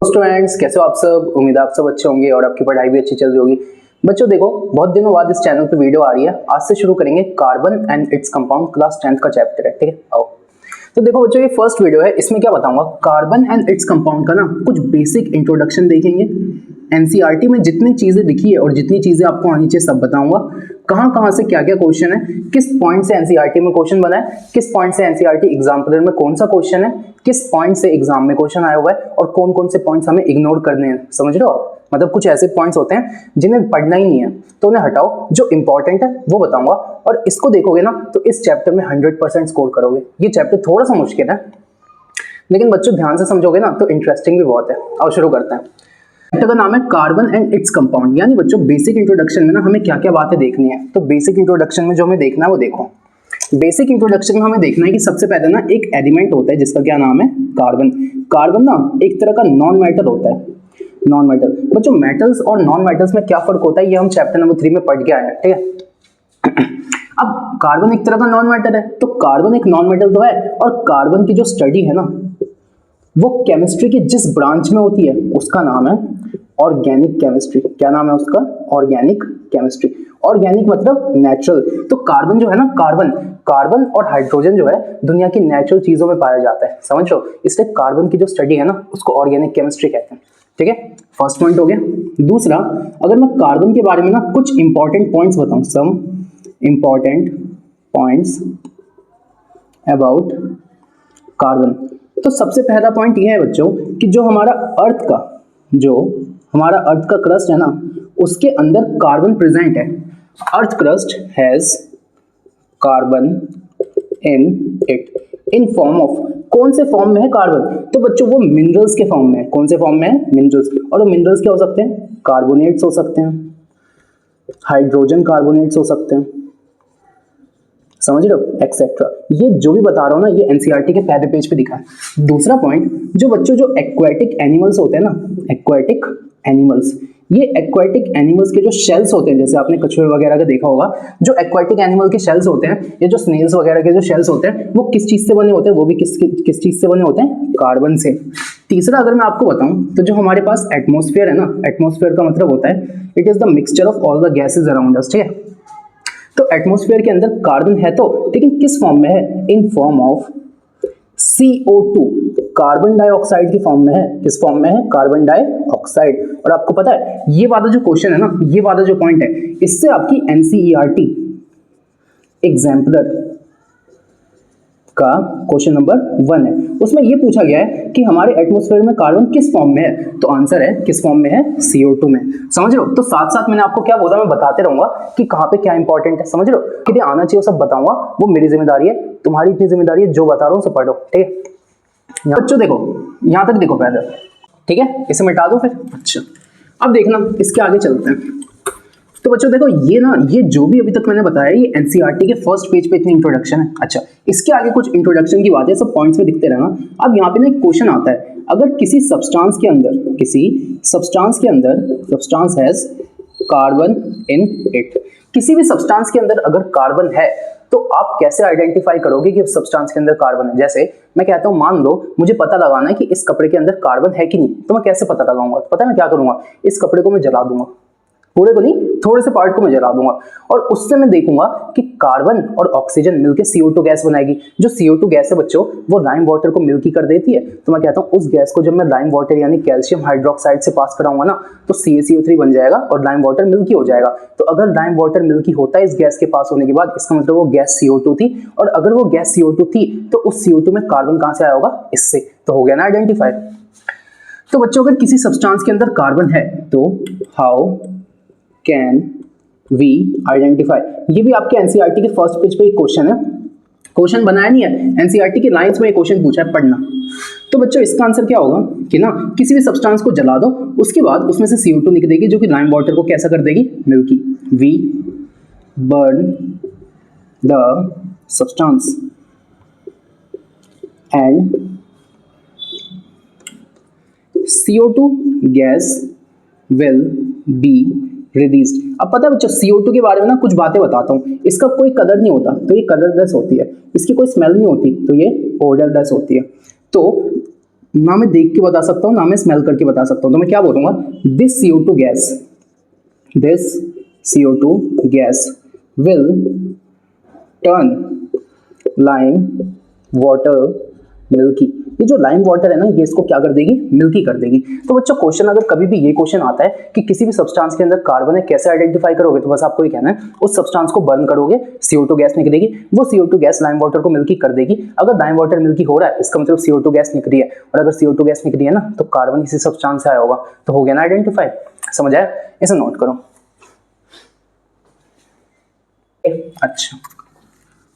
Students, कैसे हो आप सब। उम्मीद है आप सब अच्छे होंगे और आपकी पढ़ाई भी अच्छी चल रही होगी। बच्चों देखो, बहुत दिनों बाद इस चैनल पे वीडियो आ रही है। आज से शुरू करेंगे carbon and its compound, class 10th का चैप्टर है। ठीक है, आओ। तो देखो बच्चों, ये फर्स्ट वीडियो है। इसमें क्या बताऊंगा, कार्बन एंड इट्स कंपाउंड का ना कुछ बेसिक इंट्रोडक्शन देखेंगे। एनसीईआरटी में जितनी चीजें लिखी है और जितनी चीजें आपको आनी चाहिए सब बताऊंगा। कहां से क्या क्या क्वेश्चन है, किस पॉइंट से एनसीईआरटी में क्वेश्चन बना है, किस पॉइंट से एनसीईआरटी एग्जाम्पलर में कौन सा क्वेश्चन है, किस पॉइंट से एग्जाम में क्वेश्चन आया हुआ है और कौन कौन से पॉइंट्स हमें इग्नोर करने हैं। समझ रहे हो? मतलब कुछ ऐसे पॉइंट्स होते हैं जिन्हें पढ़ना ही नहीं है तो उन्हें हटाओ, जो इंपॉर्टेंट है वो बताऊंगा। और इसको देखोगे ना तो इस चैप्टर में 100% स्कोर करोगे। ये चैप्टर थोड़ा सा मुश्किल है, लेकिन बच्चों ध्यान से समझोगे ना तो इंटरेस्टिंग भी बहुत है। आओ शुरू करते हैं। चैप्टर का नाम है कार्बन एंड इट्स कंपाउंड। यानी बच्चों बेसिक इंट्रोडक्शन में ना हमें क्या क्या बातें देखनी है। तो बेसिक इंट्रोडक्शन में जो हमें देखना है वो देखो। बेसिक इंट्रोडक्शन में हमें देखना है कि सबसे पहले ना एक एलिमेंट होता है जिसका क्या नाम है, कार्बन। कार्बन ना एक तरह का नॉन मेटल होता है। नॉन मेटल बच्चों, मेटल्स और नॉन मेटल्स में क्या फर्क होता है ये हम चैप्टर नंबर 3 में पढ़ के आए हैं। ठीक है, अब कार्बन एक तरह का नॉन मेटल है, तो कार्बन एक नॉन मेटल तो है। और कार्बन की जो स्टडी है ना वो केमिस्ट्री की जिस ब्रांच में होती है उसका नाम है ऑर्गेनिक केमिस्ट्री। क्या नाम है उसका? Organic chemistry. ऑर्गेनिक मतलब नेचुरल। तो कार्बन जो है ना, कार्बन और हाइड्रोजन जो है दुनिया की नेचुरल चीजों में पाया जाता है। समझ लो, इसलिए कार्बन की जो स्टडी है ना उसको ऑर्गेनिक केमिस्ट्री कहते हैं। ठीक है, फर्स्ट पॉइंट हो गया। दूसरा, अगर मैं कार्बन के बारे में ना कुछ इंपॉर्टेंट पॉइंट्स बताऊं, some important points about carbon, तो सबसे पहला पॉइंट ये है बच्चों कि जो हमारा अर्थ का क्रस्ट है ना उसके अंदर कार्बन प्रेजेंट है। Earth crust has carbon in it in form of, कौन से फॉर्म में है कार्बन? तो बच्चों वो मिनरल्स के फॉर्म में है। कौन से फॉर्म में है? मिनरल्स। और वो मिनरल्स क्या हो सकते हैं? कार्बोनेट्स हो सकते हैं, हाइड्रोजन कार्बोनेट्स हो सकते हैं, समझ रहे हो, एक्सेट्रा। ये जो भी बता रहा हूं ना ये एनसीईआरटी के पहले पेज पे दिखा है। दूसरा पॉइंट, जो बच्चों जो एक्वाटिक एनिमल्स होते हैं ना, एक्वाटिक एनिमल्स, ये एक्वाटिक एनिमल्स के जो शेल्स होते हैं, जैसे आपने कछुए वगैरह का देखा होगा, जो एक्वाटिक एनिमल के शेल्स होते हैं, ये जो स्नेल्स वगैरह के जो शेल्स होते हैं वो किस चीज से बने होते हैं? वो भी किस चीज से बने होते हैं? कार्बन से। तीसरा अगर मैं आपको बताऊं तो जो हमारे पास एटमॉस्फेयर है ना, एटमॉस्फेयर का मतलब होता है it is the mixture of all the gases around us. ठीक है, तो एटमॉस्फेयर के अंदर कार्बन है तो, लेकिन किस फॉर्म में है? In form of CO2, carbon dioxide की फॉर्म में है। किस फॉर्म में है? Carbon dioxide. और आपको पता है ये वाला जो क्वेश्चन है ना, ये वाला जो पॉइंट है, इससे आपकी एनसीईआरटी एग्जाम्पलर का क्वेश्चन नंबर 1 है। उसमें ये पूछा गया है कि हमारे एटमॉस्फेयर में कार्बन किस फॉर्म में है, तो आंसर है किस फॉर्म में है? CO2 में। समझ रहे हो? तो साथ साथ मैंने आपको क्या बोला, मैं बताते रहूंगा कि कहाँ पे क्या इंपॉर्टेंट है। समझ रहे हो? कि आना चाहिए सब बताऊंगा, वो मेरी जिम्मेदारी है। तुम्हारी इतनी जिम्मेदारी है जो बता रहा हूँ सब पढ़ो। ठीक है, बच्चों देखो यहाँ तक देखो पहले। ठीक है, इसे मिटा दो फिर। अच्छा, अब देखना इसके आगे चलते हैं। तो बच्चों देखो ये जो भी अभी तक मैंने बताया ये एनसीईआरटी के फर्स्ट पेज पे इतनी इंट्रोडक्शन है। अच्छा, इसके आगे कुछ इंट्रोडक्शन की बात है, सब पॉइंट्स में दिखते रहना। अब यहाँ पे ना एक क्वेश्चन आता है, अगर किसी सब्सटेंस के अंदर substance has carbon in it, किसी भी सब्सटेंस के अंदर अगर कार्बन है तो आप कैसे आइडेंटिफाई करोगे कि सब्सटेंस के अंदर कार्बन है? जैसे मैं कहता हूं, मान लो मुझे पता लगाना है कि इस कपड़े के अंदर कार्बन है कि नहीं, तो मैं कैसे पता लगाऊंगा? पता है मैं क्या करूंगा? इस कपड़े को मैं जला दूंगा, पूरे को नहीं, थोड़े से पार्ट को मैं जला दूंगा, और उससे मैं देखूंगा कि कार्बन और ऑक्सीजन मिलकर CO2 गैस बनाएगी। जो CO2 गैस है बच्चों वो लाइम वाटर को मिल्की कर देती है। तो मैं कहता हूं उस गैस को जब मैं लाइम वाटर यानी कैल्शियम हाइड्रोक्साइड से पास कराऊंगा ना तो CaCO3 बन जाएगा और लाइम वाटर मिल्की हो जाएगा। तो अगर लाइम वाटर मिल्की होता है इस गैस के पास होने के बाद, इसका मतलब वो गैस CO2 थी। और अगर वो गैस CO2 थी तो उस CO2 में कार्बन कहां से आया होगा? इससे। तो हो गया ना आइडेंटिफाई। तो बच्चों अगर किसी सब्सटेंस के अंदर कार्बन है तो हाउ कैन वी आइडेंटिफाई, ये भी आपके एनसीईआरटी के फर्स्ट पेज पे एक क्वेश्चन है। क्वेश्चन बनाया नहीं है, एनसीईआरटी के लाइंस में एक क्वेश्चन पूछा है, पढ़ना। तो बच्चों इसका आंसर क्या होगा कि ना किसी भी सब्सटेंस को जला दो, उसके बाद उसमें से CO2 निकलेगी जो कि लाइम वाटर को कैसा कर देगी? Milky. We burn the substance and CO2 gas will be released. अब पता है बच्चों CO2 के बारे में ना कुछ बातें बताता हूँ। इसका कोई कलर नहीं होता तो ये कलरलेस होती है, इसकी कोई स्मेल नहीं होती तो ये ओडरलेस होती है। तो ना मैं देख के बता सकता हूँ ना मैं स्मेल करके बता सकता हूँ, तो मैं क्या बोलूँगा, this CO2 gas will turn lime water milky. ये जो लाइम वाटर है ना, ये इसको क्या कर देगी, मिल्की कर देगी। तो बच्चों क्वेश्चन अगर कभी भी ये क्वेश्चन आता है कि किसी भी सब्सटेंस के अंदर कार्बन है, कैसे आइडेंटिफाई करोगे, तो बस आपको ये कहना है उस सब्सटेंस को बर्न करोगे, CO2 गैस निकलेगी, वो CO2 गैस लाइम वाटर को मिल्की कर देगी। अगर लाइम वाटर मिल्की हो रहा है इसका मतलब CO2 गैस निकली है, और अगर CO2 गैस निकली है ना तो कार्बन इसी सब्सटेंस से आया होगा, तो हो गया ना आइडेंटिफाई। समझ आया, इसे नोट करो। अच्छा,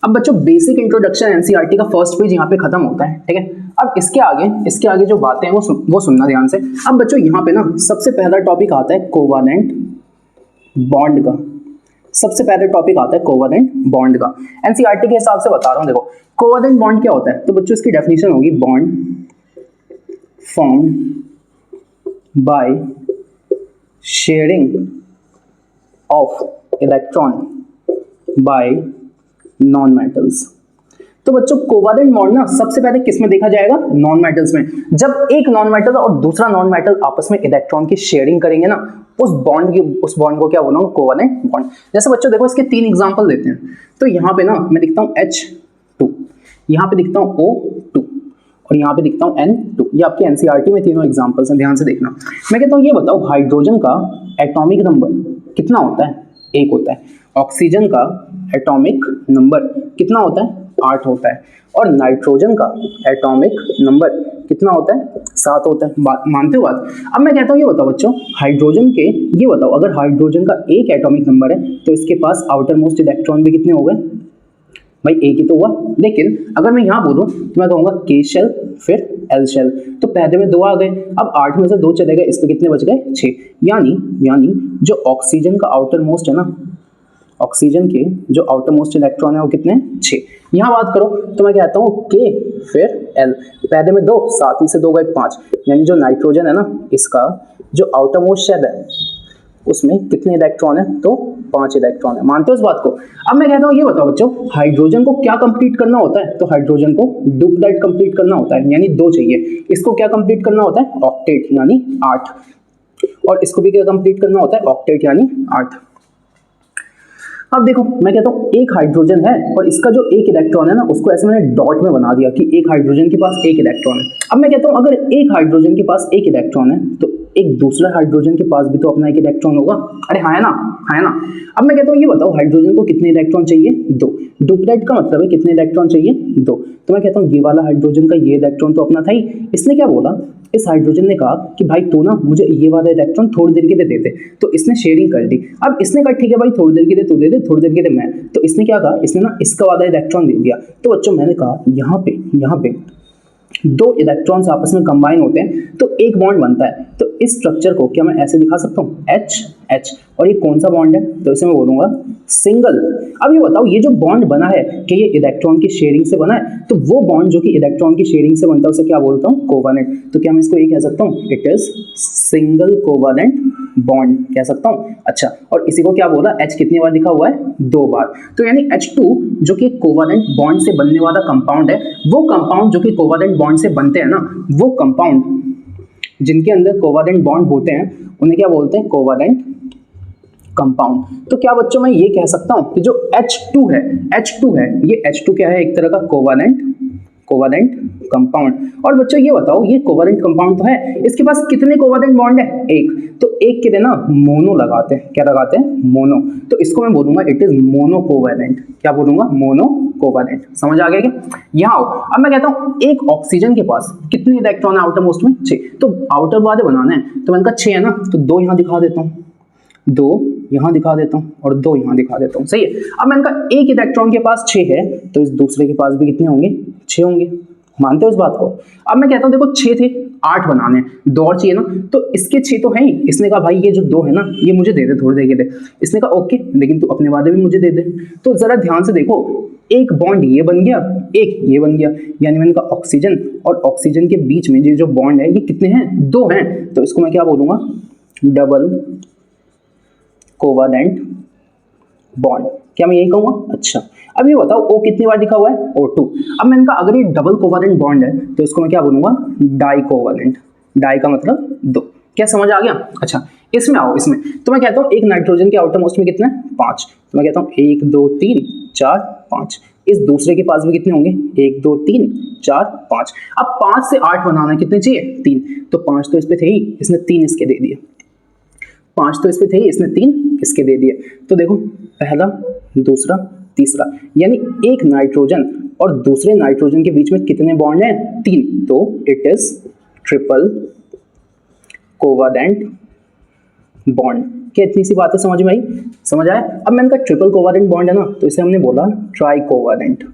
अब बच्चों बेसिक इंट्रोडक्शन एनसीईआरटी का फर्स्ट पेज यहाँ पे खत्म होता है, ठीक है। अब इसके आगे जो बातें हैं वो सुनना ध्यान से। अब बच्चों यहाँ पे ना सबसे पहला टॉपिक आता है कोवालेंट बॉन्ड का। सबसे पहले टॉपिक आता है कोवालेंट बॉन्ड का। एनसीईआरटी के हिसाब से बता रहा हूँ, देखो कोवालेंट बॉन्ड क्या होता है, तो बच्चों इसकी डेफिनेशन होगी, bond form by sharing of electron by non metals. तो बच्चों कोवालेंट बॉन्ड ना सबसे पहले किस में देखा जाएगा, नॉन मेटल्स में। जब एक नॉन मेटल और दूसरा नॉन मेटल आपस में इलेक्ट्रॉन की शेयरिंग करेंगे ना, उस बॉन्ड को क्या बोलूंगा, कोवालेंट बॉन्ड। जैसे बच्चों देखो इसके 3 एग्जांपल देते हैं। तो यहाँ पे ना मैं दिखता हूँ H2, यहाँ पे दिखता हूँ O2 और यहाँ पे दिखता हूँ N2। ये आपके एनसीईआरटी में तीनों एग्जांपल्स हैं, ध्यान से देखना। मैं कहता हूँ ये बताओ हाइड्रोजन का एटॉमिक नंबर कितना होता है, 1 होता है। ऑक्सीजन का एटॉमिक नंबर कितना होता है, 8 होता है। और नाइट्रोजन का एटॉमिक नंबर कितना होता है, 7 होता है। मानते हो बात। अब मैं कहता हूँ ये बताओ बच्चों हाइड्रोजन के, ये बताओ अगर हाइड्रोजन का 1 एटॉमिक नंबर है तो इसके पास आउटर मोस्ट इलेक्ट्रॉन भी कितने हो गए, भाई 1 ही तो हुआ। लेकिन अगर मैं यहाँ बोलूँ तो मैं कहूँगा K शेल फिर L शेल, तो पहले में 2 आ गए, अब 8 में से 2 चले गए, इस पे कितने बच गए, 6। यानी जो ऑक्सीजन का आउटर मोस्ट है ना, ऑक्सीजन के जो आउटर मोस्ट इलेक्ट्रॉन है वो कितने, 6। यहाँ बात करो तो मैं कहता हूँ K फिर L, पहले में 2, 7 में से 2 गए 5। यानी जो नाइट्रोजन है ना, इसका जो आउटर मोस्ट शेल है उसमें कितने इलेक्ट्रॉन है, तो 5 इलेक्ट्रॉन है। मानते हो इस बात को। अब मैं कहता हूँ ये बताओ बच्चों हाइड्रोजन को क्या कंप्लीट करना होता है, तो हाइड्रोजन को डुप्लेट कंप्लीट करना होता है, यानी 2 चाहिए। इसको क्या कंप्लीट करना होता है, ऑक्टेट यानी 8। और इसको भी क्या कंप्लीट करना होता है, ऑक्टेट यानी 8। अब देखो मैं कहता हूँ एक हाइड्रोजन है और इसका जो 1 इलेक्ट्रॉन है ना, उसको ऐसे मैंने डॉट में बना दिया कि एक हाइड्रोजन के पास 1 इलेक्ट्रॉन है। अब मैं कहता हूँ अगर एक हाइड्रोजन के पास 1 इलेक्ट्रॉन है तो एक दूसरा हाइड्रोजन के पास भी तो अपना 1 इलेक्ट्रॉन होगा। अरे हाँ है ना, है ना। अब मैं कहता हूँ ये बताओ हाइड्रोजन को कितने इलेक्ट्रॉन चाहिए, 2। डुप्लेट का मतलब है कितने इलेक्ट्रॉन चाहिए, 2। तो मैं कहता हूँ ये वाला हाइड्रोजन का ये इलेक्ट्रॉन तो अपना था ही। इसने क्या बोला, इस हाइड्रोजन ने कहा कि भाई तू ना मुझे ये वाला इलेक्ट्रॉन थोड़ी देर के लिए दे दे, तो इसने शेयरिंग कर दी। अब इसने कहा ठीक है भाई थोड़ी देर के लिए तू दे दे, थोड़ी देर के लिए मैं, तो इसने क्या कहा, इसने ना इसका वाला इलेक्ट्रॉन दे दिया। तो बच्चों मैंने कहा यहाँ पे 2 इलेक्ट्रॉन्स आपस में कंबाइन होते हैं तो एक बॉन्ड बनता है। तो इस स्ट्रक्चर को क्या मैं ऐसे दिखा सकता हूँ, H, और ये कौन सा बॉन्ड है, तो इसे मैं बोलूंगा सिंगल। अब ये बताओ ये जो बॉन्ड बना है कि ये इलेक्ट्रॉन की शेयरिंग से बना है, तो वो बॉन्ड जो कि इलेक्ट्रॉन की शेयरिंग से बनता है उसे क्या बोलता हूँ, कोवेलेंट। तो क्या मैं इसको ये कह सकता हूँ, it is single covalent bond कह सकता हूँ। अच्छा, और इसी को क्या बोला, H कितनी बार लिखा हुआ है, 2 बार। तो यानी H2 जो कि कोवेलेंट बॉन्ड से बनने वाला कंपाउंड है, वो कंपाउंड जो कि कोवेलेंट बॉन्ड से बनते हैं ना, वो कंपाउंड जिनके अंदर कोवेलेंट बॉन्ड होते हैं उन्हें क्या बोलते हैं, कोवेलेंट कंपाउंड। तो क्या बच्चों मैं ये कह सकता हूं कि जो H2 है, ये H2 क्या है, एक तरह का कोवेलेंट कंपाउंड। और बच्चों ये बताओ ये कोवेलेंट कंपाउंड तो है, इसके पास कितने कोवेलेंट बॉन्ड है, 1। तो एक के लिए ना मोनो लगाते हैं, क्या लगाते हैं, मोनो। तो इसको मैं बोलूंगा इट इज मोनो कोवेलेंट। क्या बोलूंगा, मोनो कोवेलेंट। समझ आ गया क्या। यहाँ आओ, अब मैं कहता हूँ एक ऑक्सीजन के पास कितने इलेक्ट्रॉन है आउटर मोस्ट में, 6। तो आउटर वाले बनाना है तो मैंने कहा 6 है ना, तो 2 यहाँ दिखा देता हूँ, 2 यहाँ दिखा देता हूँ और 2 यहाँ दिखा देता हूँ। सही है। अब मैंने कहा एक इलेक्ट्रॉन के पास 6 है तो इस दूसरे के पास भी कितने होंगे, 6 होंगे। मानते हो इस बात को। अब मैं कहता हूँ देखो 6 थे, 8 बनाने, 2 और चाहिए ना, तो इसके 6 तो है ही। इसने कहा भाई ये जो 2 है ना ये मुझे दे दे थोड़ी देर के लिए। इसने कहा ओके, लेकिन तू अपने वाले भी मुझे दे दे। तो जरा ध्यान से देखो, एक बॉन्ड ये बन गया, एक ये बन गया, यानी मैंने कहा ऑक्सीजन और ऑक्सीजन के बीच में ये जो बॉन्ड है ये कितने हैं, 2 हैं। तो इसको मैं क्या बोलूंगा, डबल कोवेलेंट बॉन्ड। क्या मैं यही कहूँगा। अच्छा, अब ये बताओ O कितनी बार लिखा हुआ है O2। अब मैंने कहा अगर ये डबल कोवेलेंट बॉन्ड है तो इसको मैं क्या बोलूंगा, डाई कोवेलेंट। डाई का मतलब दो। क्या समझ आ गया? अच्छा इसमें आओ, इसमें तो मैं कहता हूँ एक नाइट्रोजन के आउटर मोस्ट में कितने, 5। तो मैं कहता हूँ 1 2 3 4 5। इस दूसरे के पास भी कितने होंगे, 1 2 3 4 5। अब 5 से 8 बनाना कितने चाहिए, 3। तो 5 तो इस पे थे ही, इसने 3 इसके दे दिए। 5 तो इस पे थे ही, इसने 3 इसके दे दिए। तो देखो पहला, दूसरा, तीसरा, यानी एक नाइट्रोजन और दूसरे नाइट्रोजन के बीच में कितने बॉन्ड हैं, 3। तो it is triple covalent bond. क्या इतनी सी बात है समझ में आई? समझ आया? अब मैंने कहा ट्रिपल कोवेलेंट बॉन्ड है ना, तो इसे हमने बोला ट्राई कोवेलेंट।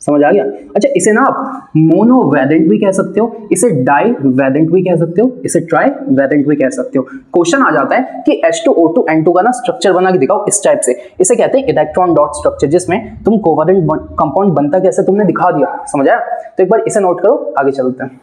समझ आ गया? अच्छा इसे ना आप मोनोवैलेंट भी कह सकते हो, इसे डाई वैलेंट भी कह सकते हो, इसे ट्राई वैलेंट भी कह सकते हो। क्वेश्चन आ जाता है कि H2O2 N2 का ना स्ट्रक्चर बना के दिखाओ इस टाइप से। इसे कहते हैं इलेक्ट्रॉन डॉट स्ट्रक्चर, जिसमें तुम कोवेलेंट कंपाउंड बनता कैसे तुमने दिखा दिया। समझ आया? तो एक बार इसे नोट करो, आगे चलते हैं।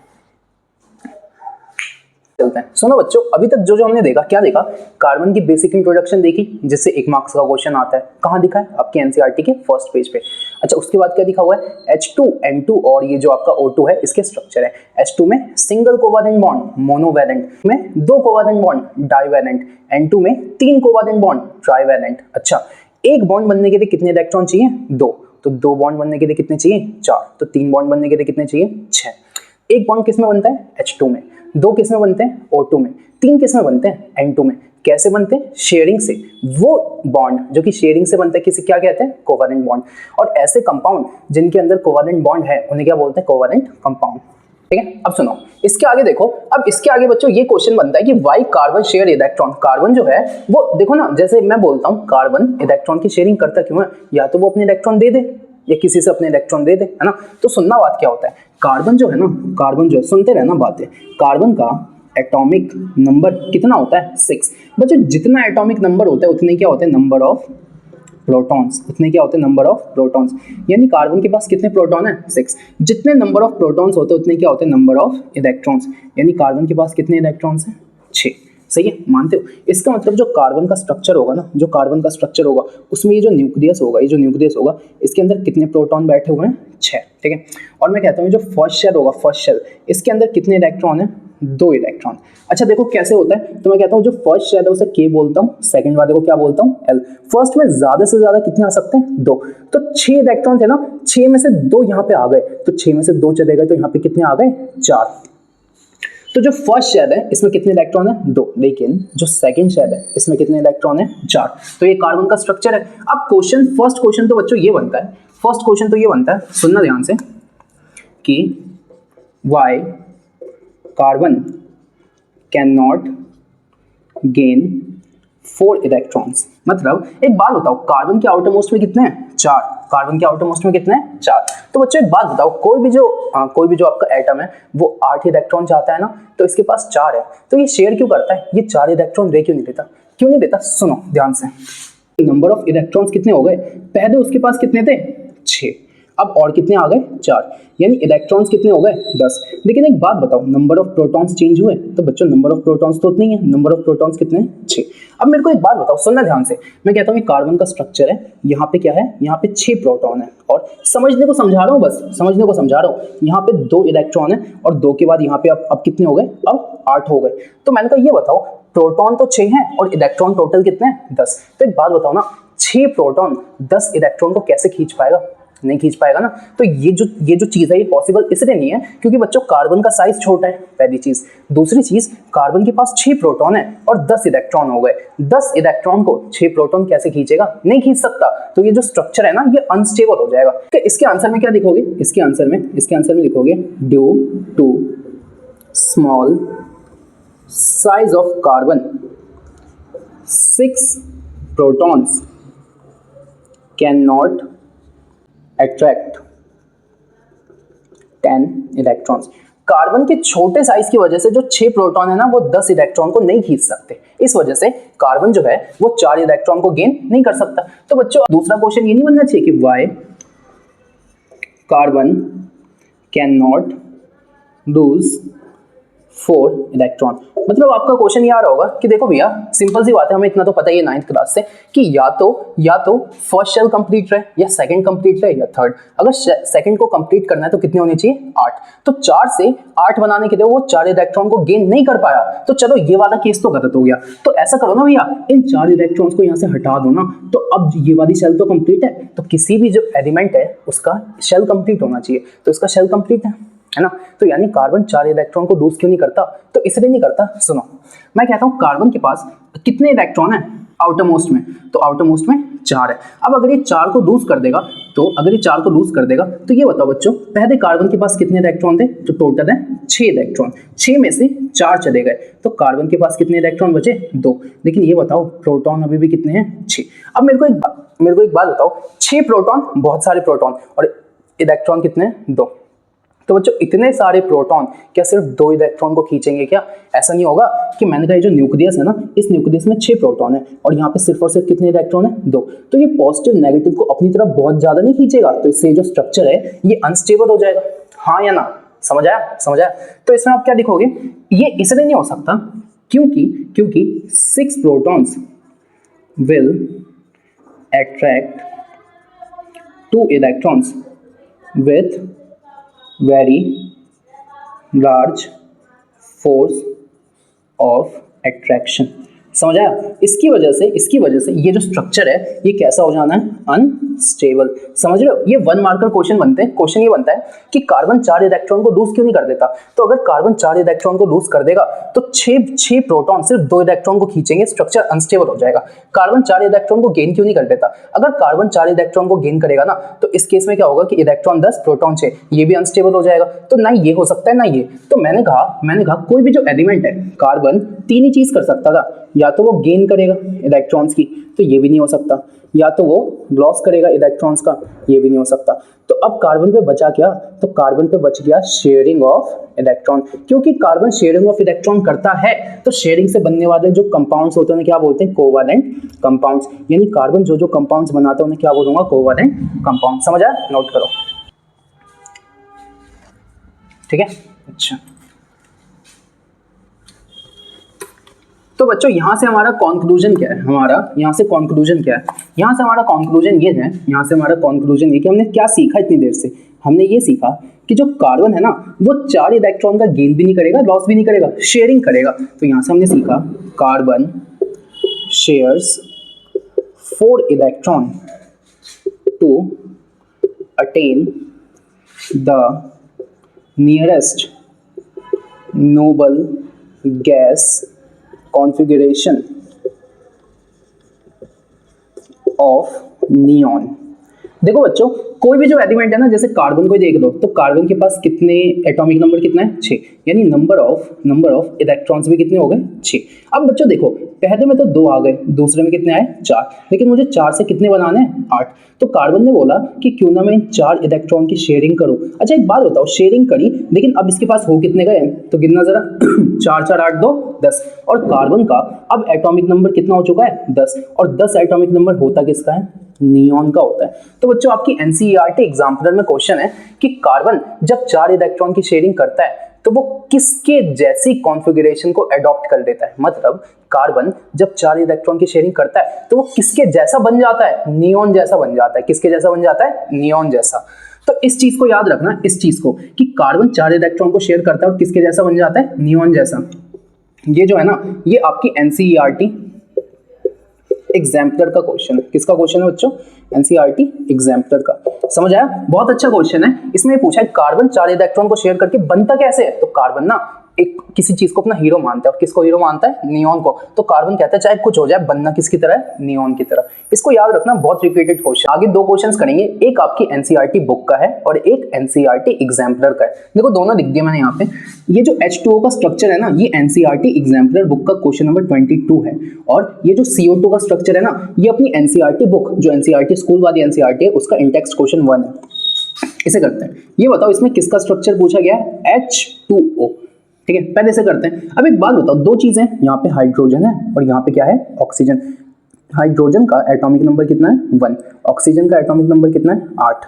सुनो बच्चों, अभी तक जो हमने देखा, क्या देखा, कार्बन की बेसिक इंट्रोडक्शन देखी, जिससे 1 मार्क्स का क्वेश्चन आता है। कहाँ दिखा है? आपके एनसीईआरटी के फर्स्ट पेज पे। अच्छा उसके बाद क्या दिखा हुआ है, H2N2 और ये जो आपका O2 है इसके स्ट्रक्चर है। H2 में सिंगल कोवेलेंट बॉन्ड मोनोवैलेंट, में 2 कोवेलेंट बॉन्ड डाईवैलेंट, N2 में 3 कोवेलेंट बॉन्ड ट्राईवैलेंट। अच्छा एक बॉन्ड बनने के लिए कितने इलेक्ट्रॉन चाहिए, 2। तो 2 बॉन्ड बनने के लिए कितने चाहिए, 4। तो 3 बॉन्ड बनने के लिए कितने चाहिए, 6। एक बॉन्ड किस में बनता है, H2 में। 2 किस में बनते हैं, O2 में। 3 किस में बनते हैं, N2 में। कैसे बनते हैं, शेयरिंग से। वो बॉन्ड जो कि शेयरिंग से बनता है किसे क्या कहते हैं, कोवेलेंट बॉन्ड। और ऐसे कंपाउंड जिनके अंदर कोवेलेंट बॉन्ड है उन्हें क्या बोलते हैं, कोवेलेंट कंपाउंड। ठीक है, अब सुनो इसके आगे देखो। अब इसके आगे बच्चों ये क्वेश्चन बनता है कि why carbon share electron. Carbon जो है वो देखो ना, जैसे मैं बोलता हूँ कार्बन इलेक्ट्रॉन की शेयरिंग करता क्यों है, या तो वो अपने इलेक्ट्रॉन दे दे या किसी से अपने इलेक्ट्रॉन दे दे, है ना। तो सुनना बात क्या होता है, कार्बन जो है ना, कार्बन जो है, सुनते रहना बातें। कार्बन का एटॉमिक नंबर कितना होता है, 6। बच्चों जितना एटॉमिक नंबर होता है उतने क्या होते हैं, नंबर ऑफ प्रोटॉन्स। उतने क्या होते हैं, नंबर ऑफ प्रोटॉन्स। यानी कार्बन के पास कितने प्रोटॉन है, 6। जितने नंबर ऑफ प्रोटॉन्स होते हैं उतने क्या होते हैं, नंबर ऑफ इलेक्ट्रॉन्स। यानी कार्बन के पास कितने इलेक्ट्रॉन्स हैं, 6। सही है, मानते हो? इसका मतलब जो कार्बन का स्ट्रक्चर होगा ना, जो कार्बन का स्ट्रक्चर होगा उसमें ये जो न्यूक्लियस होगा, ये जो न्यूक्लियस होगा इसके अंदर कितने प्रोटॉन बैठे हुए हैं, 6। ठीक है। और मैं कहता हूँ जो फर्स्ट शेल होगा, फर्स्ट शेल, इसके अंदर कितने इलेक्ट्रॉन है, 2 इलेक्ट्रॉन। अच्छा देखो कैसे होता है, तो मैं कहता हूँ जो फर्स्ट शेल है उसे K बोलता हूँ, सेकंड वाले को क्या बोलता हूँ, L। फर्स्ट में ज्यादा से ज्यादा कितने आ सकते हैं, 2। तो 6 इलेक्ट्रॉन थे ना, 6 में से 2 यहाँ पे आ गए, तो 6 में से 2 चले गए, तो यहाँ पे कितने आ गए, 4। तो जो फर्स्ट शेल है इसमें कितने इलेक्ट्रॉन है, 2। लेकिन जो सेकंड शेल है इसमें कितने इलेक्ट्रॉन है, 4। तो ये कार्बन का स्ट्रक्चर है। अब क्वेश्चन, फर्स्ट क्वेश्चन तो बच्चों ये बनता है, फर्स्ट क्वेश्चन तो ये बनता है, सुनना ध्यान से, कि why carbon can not gain 4 electrons. मतलब एक बात बताओ, कार्बन के आउटर मोस्ट में कितने हैं, 4। कार्बन के आउटर मोस्ट में कितने हैं, 4। तो बच्चों एक बात बताओ, कोई भी जो आपका एटम है वो 8 इलेक्ट्रॉन चाहता है ना, तो इसके पास 4 है, तो ये शेयर क्यों करता है, ये 4 इलेक्ट्रॉन दे क्यों नहीं देता, क्यों नहीं देता? सुनो ध्यान से, नंबर ऑफ इलेक्ट्रॉन्स कितने हो गए, पहले उसके पास कितने थे, 6। अब और कितने आ गए, 4। यानी इलेक्ट्रॉन्स कितने हो गए, 10। लेकिन एक बात बताओ, नंबर ऑफ प्रोटॉन्स चेंज हुए? तो बच्चों नंबर ऑफ प्रोटॉन्स तो उतनी है, नंबर ऑफ प्रोटॉन्स कितने, 6। अब मेरे को एक बात बताओ, सुनना ध्यान से, मैं कहता हूँ कार्बन का स्ट्रक्चर है, यहाँ पे क्या है, यहाँ पे 6 प्रोटॉन है, और समझने को समझा रहा हूँ, बस समझने को समझा रहा हूँ। यहाँ पे 2 इलेक्ट्रॉन है और 2 के बाद यहाँ पे अब कितने हो गए, अब 8 हो गए। तो मैंने कहा ये बताओ, प्रोटॉन तो 6 हैं और इलेक्ट्रॉन टोटल कितने हैं, 10। तो एक बात बताओ ना, 6 प्रोटॉन 10 इलेक्ट्रॉन को कैसे खींच पाएगा, नहीं खींच पाएगा ना। तो ये जो चीज है ये पॉसिबल इसलिए नहीं है क्योंकि बच्चों कार्बन का साइज छोटा है, पहली चीज। दूसरी चीज, कार्बन के पास 6 प्रोटॉन है और 10 इलेक्ट्रॉन हो गए। 10 इलेक्ट्रॉन को 6 प्रोटॉन कैसे खींचेगा, नहीं खींच सकता। तो ये जो स्ट्रक्चर है ना ये अनस्टेबल हो जाएगा। तो इसके आंसर में क्या लिखोगे, इसके आंसर में लिखोगे due to small size of carbon 6 protons can not attract 10 electrons. Carbon के छोटे साइज की वजह से जो 6 प्रोटॉन है ना वो 10 इलेक्ट्रॉन को नहीं खींच सकते। इस वजह से कार्बन जो है वो 4 इलेक्ट्रॉन को गेन नहीं कर सकता। तो बच्चों दूसरा क्वेश्चन ये नहीं बनना चाहिए कि why carbon can not lose 4 electron. मतलब आपका क्वेश्चन ये आ रहा होगा कि देखो भैया सिंपल सी बात है, हमें इतना तो पता ही है 9th क्लास से कि या तो फर्स्ट शेल कंप्लीट रहे या सेकंड कंप्लीट रहे या थर्ड। अगर सेकंड को कंप्लीट करना है तो कितने होने चाहिए 8। तो 4 से 8 बनाने के लिए वो 4 इलेक्ट्रॉन को गेन नहीं कर पाया, तो चलो ये वाला केस तो गलत हो गया। तो ऐसा करो ना भैया, इन 4 इलेक्ट्रॉन्स को यहाँ से हटा दो ना, तो अब ये वाली शेल तो कंप्लीट है। तो किसी भी जो एलिमेंट है उसका शेल कंप्लीट होना चाहिए, तो इसका शेल कंप्लीट है ना। तो यानी कार्बन 4 इलेक्ट्रॉन को लूज क्यों नहीं करता, तो इसलिए नहीं करता। सुनो मैं कहता हूं कार्बन के पास कितने इलेक्ट्रॉन है आउटर मोस्ट में, तो आउटर मोस्ट में 4 है। अब अगर ये 4 को लूज कर देगा, तो ये बताओ बच्चों, पहले कार्बन के पास कितने इलेक्ट्रॉन थे, तो टोटल है 6 इलेक्ट्रॉन। 6 में से 4 चले गए, तो कार्बन के पास कितने इलेक्ट्रॉन बचे 2। लेकिन ये बताओ प्रोटॉन अभी भी कितने हैं 6। अब मेरे को एक बात बताओ, 6 प्रोटॉन बहुत सारे प्रोटॉन और इलेक्ट्रॉन कितने 2। तो बच्चों इतने सारे प्रोटॉन क्या सिर्फ 2 इलेक्ट्रॉन को खींचेंगे क्या? ऐसा नहीं होगा कि मैंने कहा जो न्यूक्लियस है ना, इस न्यूक्लियस में 6 प्रोटॉन है और यहाँ पे सिर्फ और सिर्फ कितने इलेक्ट्रॉन है 2। तो ये पॉजिटिव नेगेटिव को अपनी तरफ बहुत ज्यादा नहीं खींचेगा, तो इससे जो स्ट्रक्चर है ये अनस्टेबल हो जाएगा। हाँ या ना, समझ आया? तो इसमें आप क्या दिखोगे, ये इसलिए नहीं हो सकता क्योंकि 6 protons will attract 2 electrons with very large force of attraction। समझ आया? इसकी वजह से ये जो स्ट्रक्चर है ये कैसा हो जाना है, अनस्टेबल। समझ रहे हो? ये 1 मार्कर क्वेश्चन बनते हैं। क्वेश्चन ये बनता है कि कार्बन 4 इलेक्ट्रॉन को लूज क्यों नहीं कर देता। तो अगर कार्बन 4 इलेक्ट्रॉन को लूज कर देगा तो 6 प्रोटॉन सिर्फ 2 इलेक्ट्रॉन को खींचेंगे, स्ट्रक्चर अनस्टेबल हो जाएगा। कार्बन 4 इलेक्ट्रॉन को गेन क्यों नहीं कर देता। अगर कार्बन 4 इलेक्ट्रॉन को गेन करेगा ना, तो इस केस में क्या होगा कि इलेक्ट्रॉन 10 प्रोटॉन 6, ये भी अनस्टेबल हो जाएगा। तो ना ये हो सकता है ना ये। तो मैंने कहा कोई भी जो एलिमेंट है कार्बन 3 ही चीज कर सकता था, या तो वो गेन करेगा इलेक्ट्रॉन्स की, तो ये भी नहीं हो सकता, या तो वो लॉस करेगा इलेक्ट्रॉन्स का, ये भी नहीं हो सकता। तो अब कार्बन पे बचा क्या, तो कार्बन पे बच गया शेयरिंग ऑफ इलेक्ट्रॉन। क्योंकि कार्बन शेयरिंग ऑफ इलेक्ट्रॉन करता है, तो शेयरिंग से बनने वाले जो कंपाउंड्स होते हैं उन्हें क्या बोलते हैं, कोवैलेंट कंपाउंड्स। यानी कार्बन जो कंपाउंड्स बनाता है उन्हें क्या बोलूंगा, कोवैलेंट कंपाउंड। समझ आया? नोट करो, ठीक है। अच्छा, तो बच्चों यहां से हमारा कंक्लूजन क्या है, यहाँ से हमारा कंक्लूजन ये कि हमने क्या सीखा इतनी देर से। हमने ये सीखा कि जो कार्बन है ना वो 4 इलेक्ट्रॉन का गेन भी नहीं करेगा, लॉस भी नहीं करेगा, शेयरिंग करेगा। तो यहां से हमने सीखा carbon shares 4 electron to attain the nearest noble gas configuration of neon। देखो बच्चों, कोई भी जो एलिमेंट है ना, जैसे कार्बन को ही देख लो, तो कार्बन के पास कितने एटॉमिक नंबर कितना है 6, यानी नंबर ऑफ इलेक्ट्रॉन्स भी कितने हो गए 6। अब बच्चों देखो, पहले में तो 2 आ गए, दूसरे में कितने आए 4, लेकिन मुझे 4 से कितने बनाने हैं 8। तो कार्बन ने बोला कि क्यों ना मैं इन 4 इलेक्ट्रॉन की शेयरिंग करूं। अच्छा एक बात बताओ, शेयरिंग करी, लेकिन अब इसके पास हो कितने गए, तो गिनना जरा 4 4 8 2 10। और कार्बन का अब एटॉमिक नंबर कितना हो चुका है 10, और 10 एटॉमिक नंबर होता किसका है, नियॉन का होता है। तो बच्चों आपकी एनसीईआरटी एग्जाम्पलर में क्वेश्चन है कि कार्बन जब 4 इलेक्ट्रॉन की शेयरिंग करता है तो वो किसके जैसी कॉन्फ़िगरेशन को अडॉप्ट कर लेता है। मतलब कार्बन जब 4 इलेक्ट्रॉन की शेयरिंग करता है तो वो किसके जैसा बन जाता है, नियॉन जैसा बन जाता है। किसके जैसा बन जाता है, नियॉन जैसा। तो इस चीज को याद रखना, इस चीज को कि कार्बन 4 इलेक्ट्रॉन को शेयर करता है और किसके जैसा बन जाता है, नियॉन जैसा। ये जो है ना, ये आपकी एनसीईआरटी एग्जाम्पलर का क्वेश्चन है। किसका क्वेश्चन है बच्चों, एनसीईआरटी एग्जाम्पलर का। समझ आया? बहुत अच्छा क्वेश्चन है। इसमें पूछा है कार्बन 4 इलेक्ट्रॉन को शेयर करके बनता कैसे है। तो कार्बन ना एक किसी चीज को अपना हीरो मानता है, और किसको हीरो मानता है, नियॉन को। तो कार्बन कहता है चाहे कुछ हो जाए, बनना किसकी तरह है, नियॉन की तरह। इसको याद रखना, बहुत रिपीटेड क्वेश्चन। आगे 2 क्वेश्चंस करेंगे, एक आपकी एनसीईआरटी बुक का है और एक एनसीईआरटी एग्जाम्पलर का है। देखो दोनों लिख दिया मैंने यहाँ पे। ये जो H2O का स्ट्रक्चर है ना, ये एनसीईआरटी एग्जाम्पलर बुक का क्वेश्चन नंबर 22 है। और ये जो CO2 का स्ट्रक्चर है ना, ये अपनी एनसीईआरटी बुक, जो एनसीईआरटी स्कूल वाली एनसीईआरटी है, उसका इंटेक्स्ट क्वेश्चन 1 है। इसे करते हैं। ये बताओ इसमें किसका स्ट्रक्चर पूछा गया है, H2O। ठीक है, पहले से करते हैं। अब एक बात बताओ, 2 चीजें, यहाँ पे हाइड्रोजन है और यहाँ पे क्या है, ऑक्सीजन। हाइड्रोजन का एटॉमिक नंबर कितना है 1, ऑक्सीजन का एटॉमिक नंबर कितना है 8।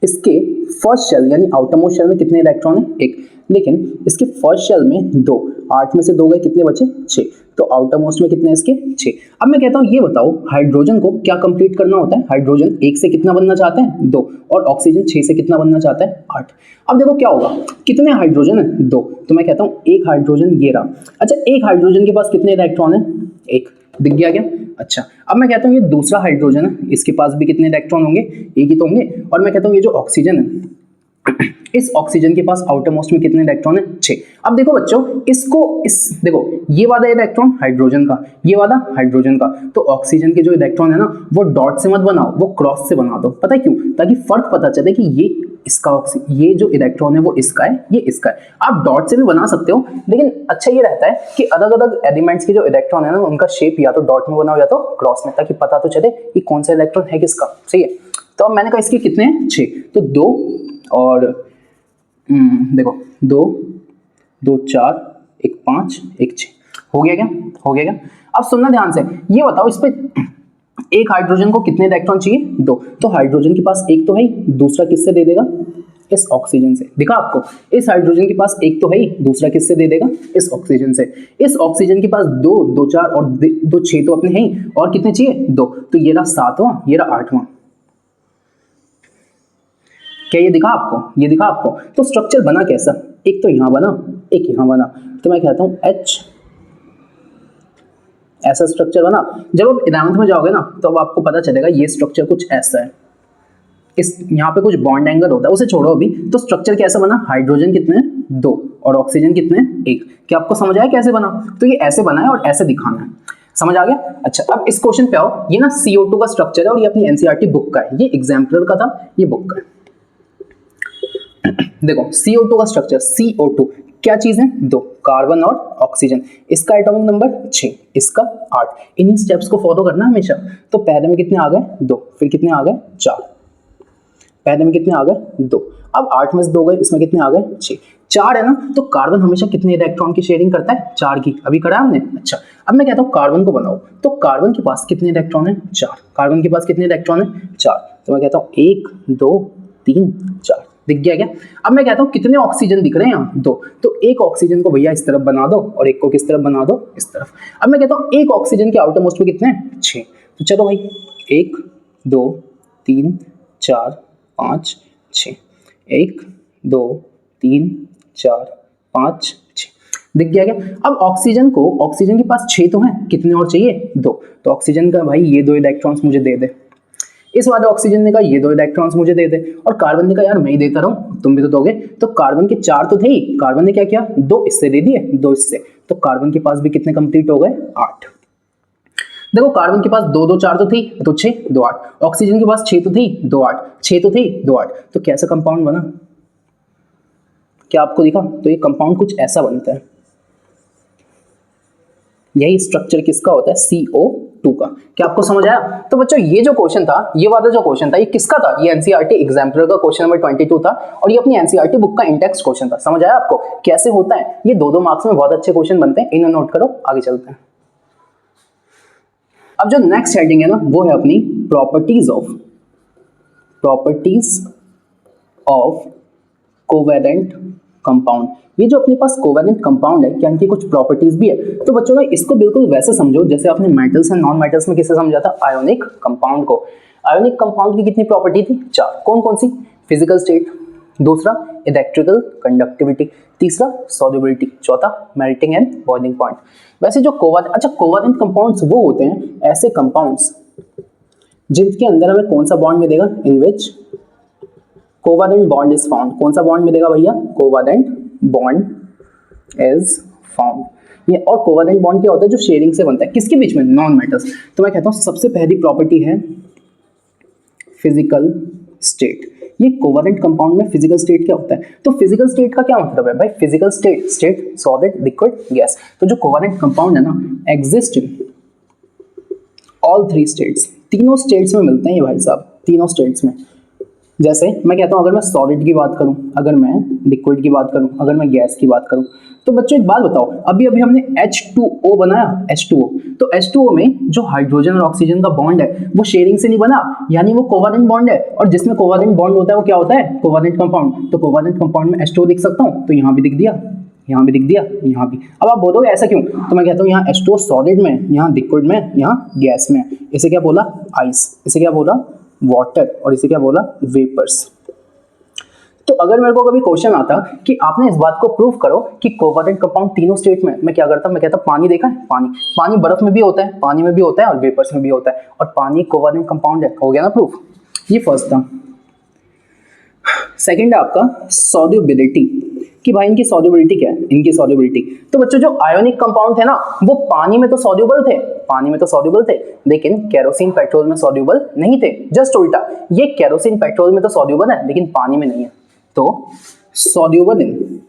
इसके फर्स्ट शेल यानी आउटरमोस्ट शेल में कितने इलेक्ट्रॉन है, 1। लेकिन इसके फर्स्ट शेल में 2, 8 में से 2 गए, कितने बचे 6, तो आउटर मोस्ट में कितने इसके 6। अब मैं कहता हूँ ये बताओ हाइड्रोजन को क्या कंप्लीट करना होता है, हाइड्रोजन 1 से कितना बनना चाहता है 2, और ऑक्सीजन 6 से कितना बनना चाहता है 8। अब देखो क्या होगा, कितने हाइड्रोजन है 2, तो मैं कहता हूँ एक हाइड्रोजन ये रहा। अच्छा एक हाइड्रोजन के पास कितने इलेक्ट्रॉन है, एक, दिख गया क्या। अच्छा अब मैं कहता हूँ ये दूसरा हाइड्रोजन है, इसके पास भी कितने इलेक्ट्रॉन होंगे, एक ही तो होंगे। और मैं कहता हूँ ये जो ऑक्सीजन है, इस ऑक्सीजन के पास आउटर मोस्ट में कितने इलेक्ट्रॉन है 6। अब देखो बच्चों इसको देखो ये वाला इलेक्ट्रॉन हाइड्रोजन का, ये वाला हाइड्रोजन का, तो ऑक्सीजन के जो इलेक्ट्रॉन है ना वो डॉट से मत बनाओ, वो क्रॉस से बना दो। पता है क्यों, ताकि फर्क पता चले कि ये इसका ये जो इलेक्ट्रॉन है वो इसका है, ये इसका है। आप डॉट से भी बना सकते हो, लेकिन अच्छा ये रहता है कि अलग अलग एलिमेंट्स के जो इलेक्ट्रॉन है ना उनका शेप या तो डॉट में बनाओ या तो क्रॉस में, ताकि पता तो चले कि कौन सा इलेक्ट्रॉन है किसका। सही है, तो अब मैंने कहा इसके कितने हैं 6, तो 2 और देखो 2 2 4 1 5 1 6 हो गया क्या, हो गया क्या। अब सुनना ध्यान से, ये बताओ इस पे एक हाइड्रोजन को कितने इलेक्ट्रॉन चाहिए 2, तो हाइड्रोजन के पास एक तो है ही, दूसरा किससे दे देगा, इस ऑक्सीजन से। दिखा आपको, इस हाइड्रोजन के पास एक तो है ही, दूसरा किससे दे देगा, इस ऑक्सीजन से। इस ऑक्सीजन के पास 2 2 4 और 2 6 तो अपने हैं ही, और कितने चाहिए 2, तो ये रहा 7वां, ये रहा 8वां। क्या ये दिखा आपको, ये दिखा आपको। तो स्ट्रक्चर बना कैसा, एक तो यहां बना, एक यहां बना, तो मैं कहता हूं H, ऐसा स्ट्रक्चर बना। जब आप 11th में जाओगे ना तो अब आपको पता चलेगा ये स्ट्रक्चर कुछ ऐसा है, इस यहाँ पे कुछ बॉन्ड एंगल होता है, उसे छोड़ो अभी। तो स्ट्रक्चर कैसा बना, हाइड्रोजन कितने हैं 2 और ऑक्सीजन कितने हैं 1। क्या आपको समझ आया कैसे बना, तो ये ऐसे बना है और ऐसे दिखाना है, समझ आ गया। अच्छा अब इस क्वेश्चन पे आओ, ये ना CO2 का स्ट्रक्चर है और ये अपनी एनसीईआरटी बुक का है, ये एग्जाम्पलर का था, ये बुक का है। देखो CO2 का स्ट्रक्चर, CO2 क्या चीज है 2, कार्बन और ऑक्सीजन, इसका एटॉमिक नंबर 6, इसका 8। इन्हीं स्टेप्स को फॉलो करना हमेशा। तो पहले में कितने आ गए 2, फिर कितने आ गए 4, पहले में कितने आ गए 2, अब 8 में से 2 गए, इसमें कितने आ गए 6, 4 है ना। तो कार्बन हमेशा कितने इलेक्ट्रॉन की शेयरिंग करता है 4 की, अभी करा हमने। अच्छा अब मैं कहता हूँ कार्बन को बनाओ, तो कार्बन के पास कितने इलेक्ट्रॉन है 4, कार्बन के पास कितने इलेक्ट्रॉन है 4, तो मैं कहता हूँ 1 2 3 4, दिख गया क्या। अब मैं कहता हूँ कितने ऑक्सीजन दिख रहे हैं यहाँ 2, तो एक ऑक्सीजन को भैया इस तरफ बना दो और एक को किस तरफ बना दो, इस तरफ। अब मैं कहता हूँ एक ऑक्सीजन के आउटर मोस्ट में कितने हैं 6, तो चलो भाई 1 2 3 4 5 6, 1 2 3 4 5 6, दिख गया क्या। अब ऑक्सीजन को, ऑक्सीजन के पास 6 तो हैं, कितने और चाहिए 2, तो ऑक्सीजन का भाई ये 2 इलेक्ट्रॉन्स मुझे दे दे। इस वाले ऑक्सीजन ने कहा ये 2 इलेक्ट्रॉन्स मुझे दे दे, और कार्बन ने कहा यार मैं ही देता रहूं, तुम भी तो दोगे। तो कार्बन के 4 तो थे ही, कार्बन ने क्या किया 2 इससे दे दिए, 2 इससे, तो कार्बन के पास भी कितने कंप्लीट हो गए 8। देखो कार्बन के पास 2 2 4 तो थी, तो 6 2 8, ऑक्सीजन के पास 6 तो थी 2 8, 6 तो थी 2 8, तो कैसा कंपाउंड बना, क्या आपको दिखा। तो ये कंपाउंड कुछ ऐसा बनता है, यही स्ट्रक्चर किसका होता है CO2 का। क्या आपको समझ आया। तो बच्चों ये जो क्वेश्चन था, ये वाला जो क्वेश्चन था, ये किसका था, ये एनसीईआरटी एग्जाम्पलर का क्वेश्चन नंबर 22 था, और ये अपनी एनसीईआरटी बुक का इंटेक्स्ट क्वेश्चन था। समझ आया आपको कैसे होता है, ये 2 2 मार्क्स में बहुत अच्छे क्वेश्चन बनते हैं, इन्हें नोट करो, आगे चलते हैं। अब जो नेक्स्ट हेडिंग है ना वो है अपनी प्रॉपर्टीज ऑफ कोवेलेंट कंपाउंड। ये जो अपने पास कोवेलेंट कंपाउंड है, क्या इनकी कुछ प्रॉपर्टीज भी है। तो बच्चों ना इसको बिल्कुल वैसे समझो जैसे आपने मेटल्स एंड नॉन मेटल्स में किसे समझा था, आयोनिक कंपाउंड को। आयोनिक कंपाउंड की कितनी प्रॉपर्टी थी 4, कौन कौन सी, फिजिकल स्टेट, दूसरा इलेक्ट्रिकल कंडक्टिविटी, तीसरा सॉल्युबिलिटी, चौथा मेल्टिंग एंड बॉइलिंग पॉइंट। वैसे जो कोवेलेंट कंपाउंड्स वो होते हैं ऐसे कंपाउंड्स जिनके अंदर हमें कौन सा बॉन्ड मिलेगा, इन विच कोवेलेंट बॉन्ड इज फाउंड। कौन सा बॉन्ड मिलेगा भैया, कोवेलेंट बॉन्ड इज फाउंड। ये और कोवेलेंट बॉन्ड क्या होता है, जो शेयरिंग से बनता है, किसके बीच में, नॉन मेटल्स। तो मैं कहता हूं सबसे पहली प्रॉपर्टी है फिजिकल स्टेट। ये कोवेलेंट कंपाउंड में फिजिकल स्टेट क्या होता है, तो फिजिकल स्टेट का क्या मतलब है भाई, physical state solid liquid gas. तो जो कोवेलेंट कंपाउंड है ना एग्जिस्ट इन ऑल 3 स्टेट्स, तीनों स्टेट्स में मिलते हैं ये भाई साहब, तीनों स्टेट्स में। जैसे मैं कहता हूँ अगर मैं सॉलिड की बात करूँ, अगर मैं लिक्विड की बात करूँ, अगर मैं गैस की बात करूँ, तो बच्चों एक बात बताओ, अभी अभी हमने H2O बनाया, H2O, तो H2O में जो हाइड्रोजन और ऑक्सीजन का बॉन्ड है वो शेयरिंग से नहीं बना, यानी वो कोवेलेंट बॉन्ड है, और जिसमें कोवेलेंट बॉन्ड होता है वो क्या होता है, कोवेलेंट कंपाउंड। तो कोवेलेंट कंपाउंड में H2O लिख सकता हूँ, तो यहाँ भी लिख दिया, यहाँ भी लिख दिया, यहाँ भी। अब आप बोलोगे ऐसा क्यों, तो मैं कहता हूँ यहाँ H2O सॉलिड में, यहाँ लिक्विड में, यहाँ गैस में। इसे क्या बोला, आइस, इसे क्या बोला, वाटर, और इसे क्या बोला, वेपर्स। तो अगर मेरे को कभी क्वेश्चन आता कि आपने इस बात को प्रूव करो कि कोवेलेंट कंपाउंड तीनों स्टेट में, मैं क्या करता, मैं कहता पानी देखा है, पानी, पानी बर्फ में भी होता है, पानी में भी होता है और वेपर्स में भी होता है, और पानी कोवेलेंट कंपाउंड है, हो गया ना प्रूफ। ये फर्स्ट था। सेकंड है आपका सॉल्युबिलिटी, कि भाई इनकी सॉल्युबिलिटी क्या है, इनकी सॉल्युबिलिटी। तो बच्चों जो आयोनिक कंपाउंड थे ना वो पानी में तो सॉल्युबल थे, पानी में तो सॉल्युबल थे, लेकिन केरोसिन पेट्रोल में सॉल्युबल नहीं थे। जस्ट उल्टा, ये केरोसिन पेट्रोल में तो सॉल्युबल है लेकिन पानी में नहीं है। तो सॉल्युबल इन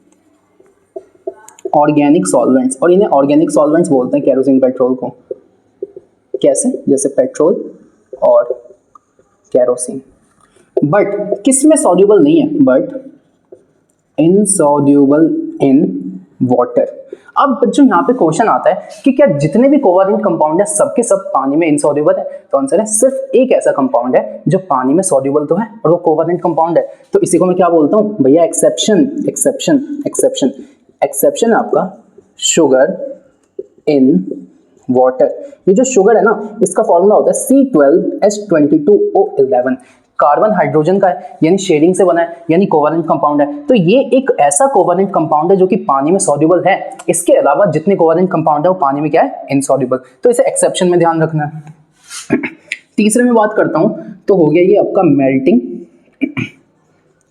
ऑर्गेनिक सॉल्वेंट्स, और इन्हें ऑर्गेनिक सॉल्वेंट्स बोलते हैं केरोसिन पेट्रोल को। कैसे, जैसे पेट्रोल और केरोसिन। बट किस में सॉल्युबल नहीं है, बट इनसॉल्युबल इन वाटर। अब बच्चों यहाँ पे क्वेश्चन आता है कि क्या जितने भी कोवेलेंट कंपाउंड है सबके सब पानी में इनसॉल्युबल है, तो आंसर है सिर्फ एक ऐसा कंपाउंड है जो पानी में सॉल्युबल तो है और वो कोवेलेंट कंपाउंड है। तो इसी को मैं क्या बोलता हूँ भैया, एक्सेप्शन, एक्सेप्शन, एक्सेप्शन। एक्सेप्शन है आपका शुगर इन वाटर। ये जो शुगर है ना इसका फॉर्मूला होता है C12H22O11। कार्बन हाइड्रोजन का है यानी शेयरिंग से बना है, यानी कोवेलेंट कंपाउंड है। तो ये एक ऐसा कोवेलेंट कंपाउंड है जो कि पानी में सॉल्युबल है। इसके अलावा जितने कोवेलेंट कंपाउंड है वो पानी में क्या है, इनसॉल्युबल। तो इसे एक्सेप्शन में ध्यान रखना है। तीसरे में बात करता हूं तो हो गया ये आपका मेल्टिंग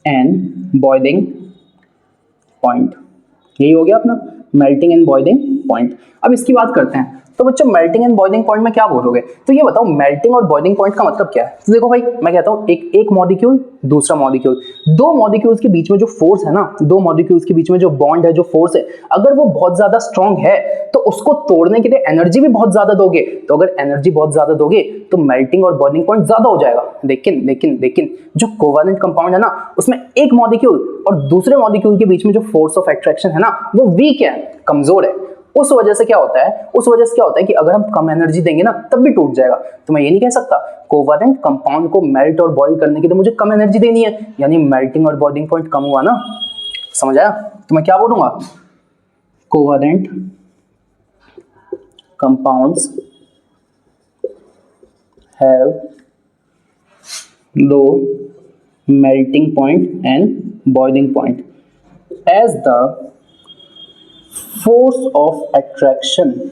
एंड बॉइलिंग पॉइंट। यही हो गया अपना मेल्टिंग एंड बॉइलिंग पॉइंट। अब इसकी बात करते हैं। तो बच्चों मेल्टिंग एंड बॉइलिंग पॉइंट में क्या बोलोगे, तो ये बताओ मेल्टिंग और बॉइलिंग पॉइंट का मतलब क्या है। तो देखो भाई मैं कहता हूँ एक मॉलिक्यूल दूसरा मॉलिक्यूल, दो मॉलिक्यूल्स के बीच में जो फोर्स है ना, दो मॉलिक्यूल्स के बीच में जो बॉन्ड है, जो फोर्स है, अगर वो बहुत ज्यादा स्ट्रांग है तो उसको तोड़ने के लिए एनर्जी भी बहुत ज्यादा दोगे। तो अगर एनर्जी बहुत ज्यादा दोगे तो मेल्टिंग और बॉइलिंग पॉइंट ज्यादा हो जाएगा। लेकिन लेकिन लेकिन जो कोवेलेंट कंपाउंड है ना उसमें एक मॉलिक्यूल और दूसरे मॉलिक्यूल के बीच में जो फोर्स ऑफ अट्रैक्शन है ना वो वीक है, कमजोर है। उस वजह से क्या होता है कि अगर हम कम एनर्जी देंगे ना तब भी टूट जाएगा। तो मैं ये नहीं कह सकता कोवेलेंट कंपाउंड को मेल्ट और बॉईल करने के लिए मुझे कम एनर्जी देनी है, यानी मेल्टिंग और बॉइलिंग पॉइंट कम हुआ ना, समझ आया। तो मैं क्या बोलूंगा, covalent compounds have low melting point and boiling point as the force of attraction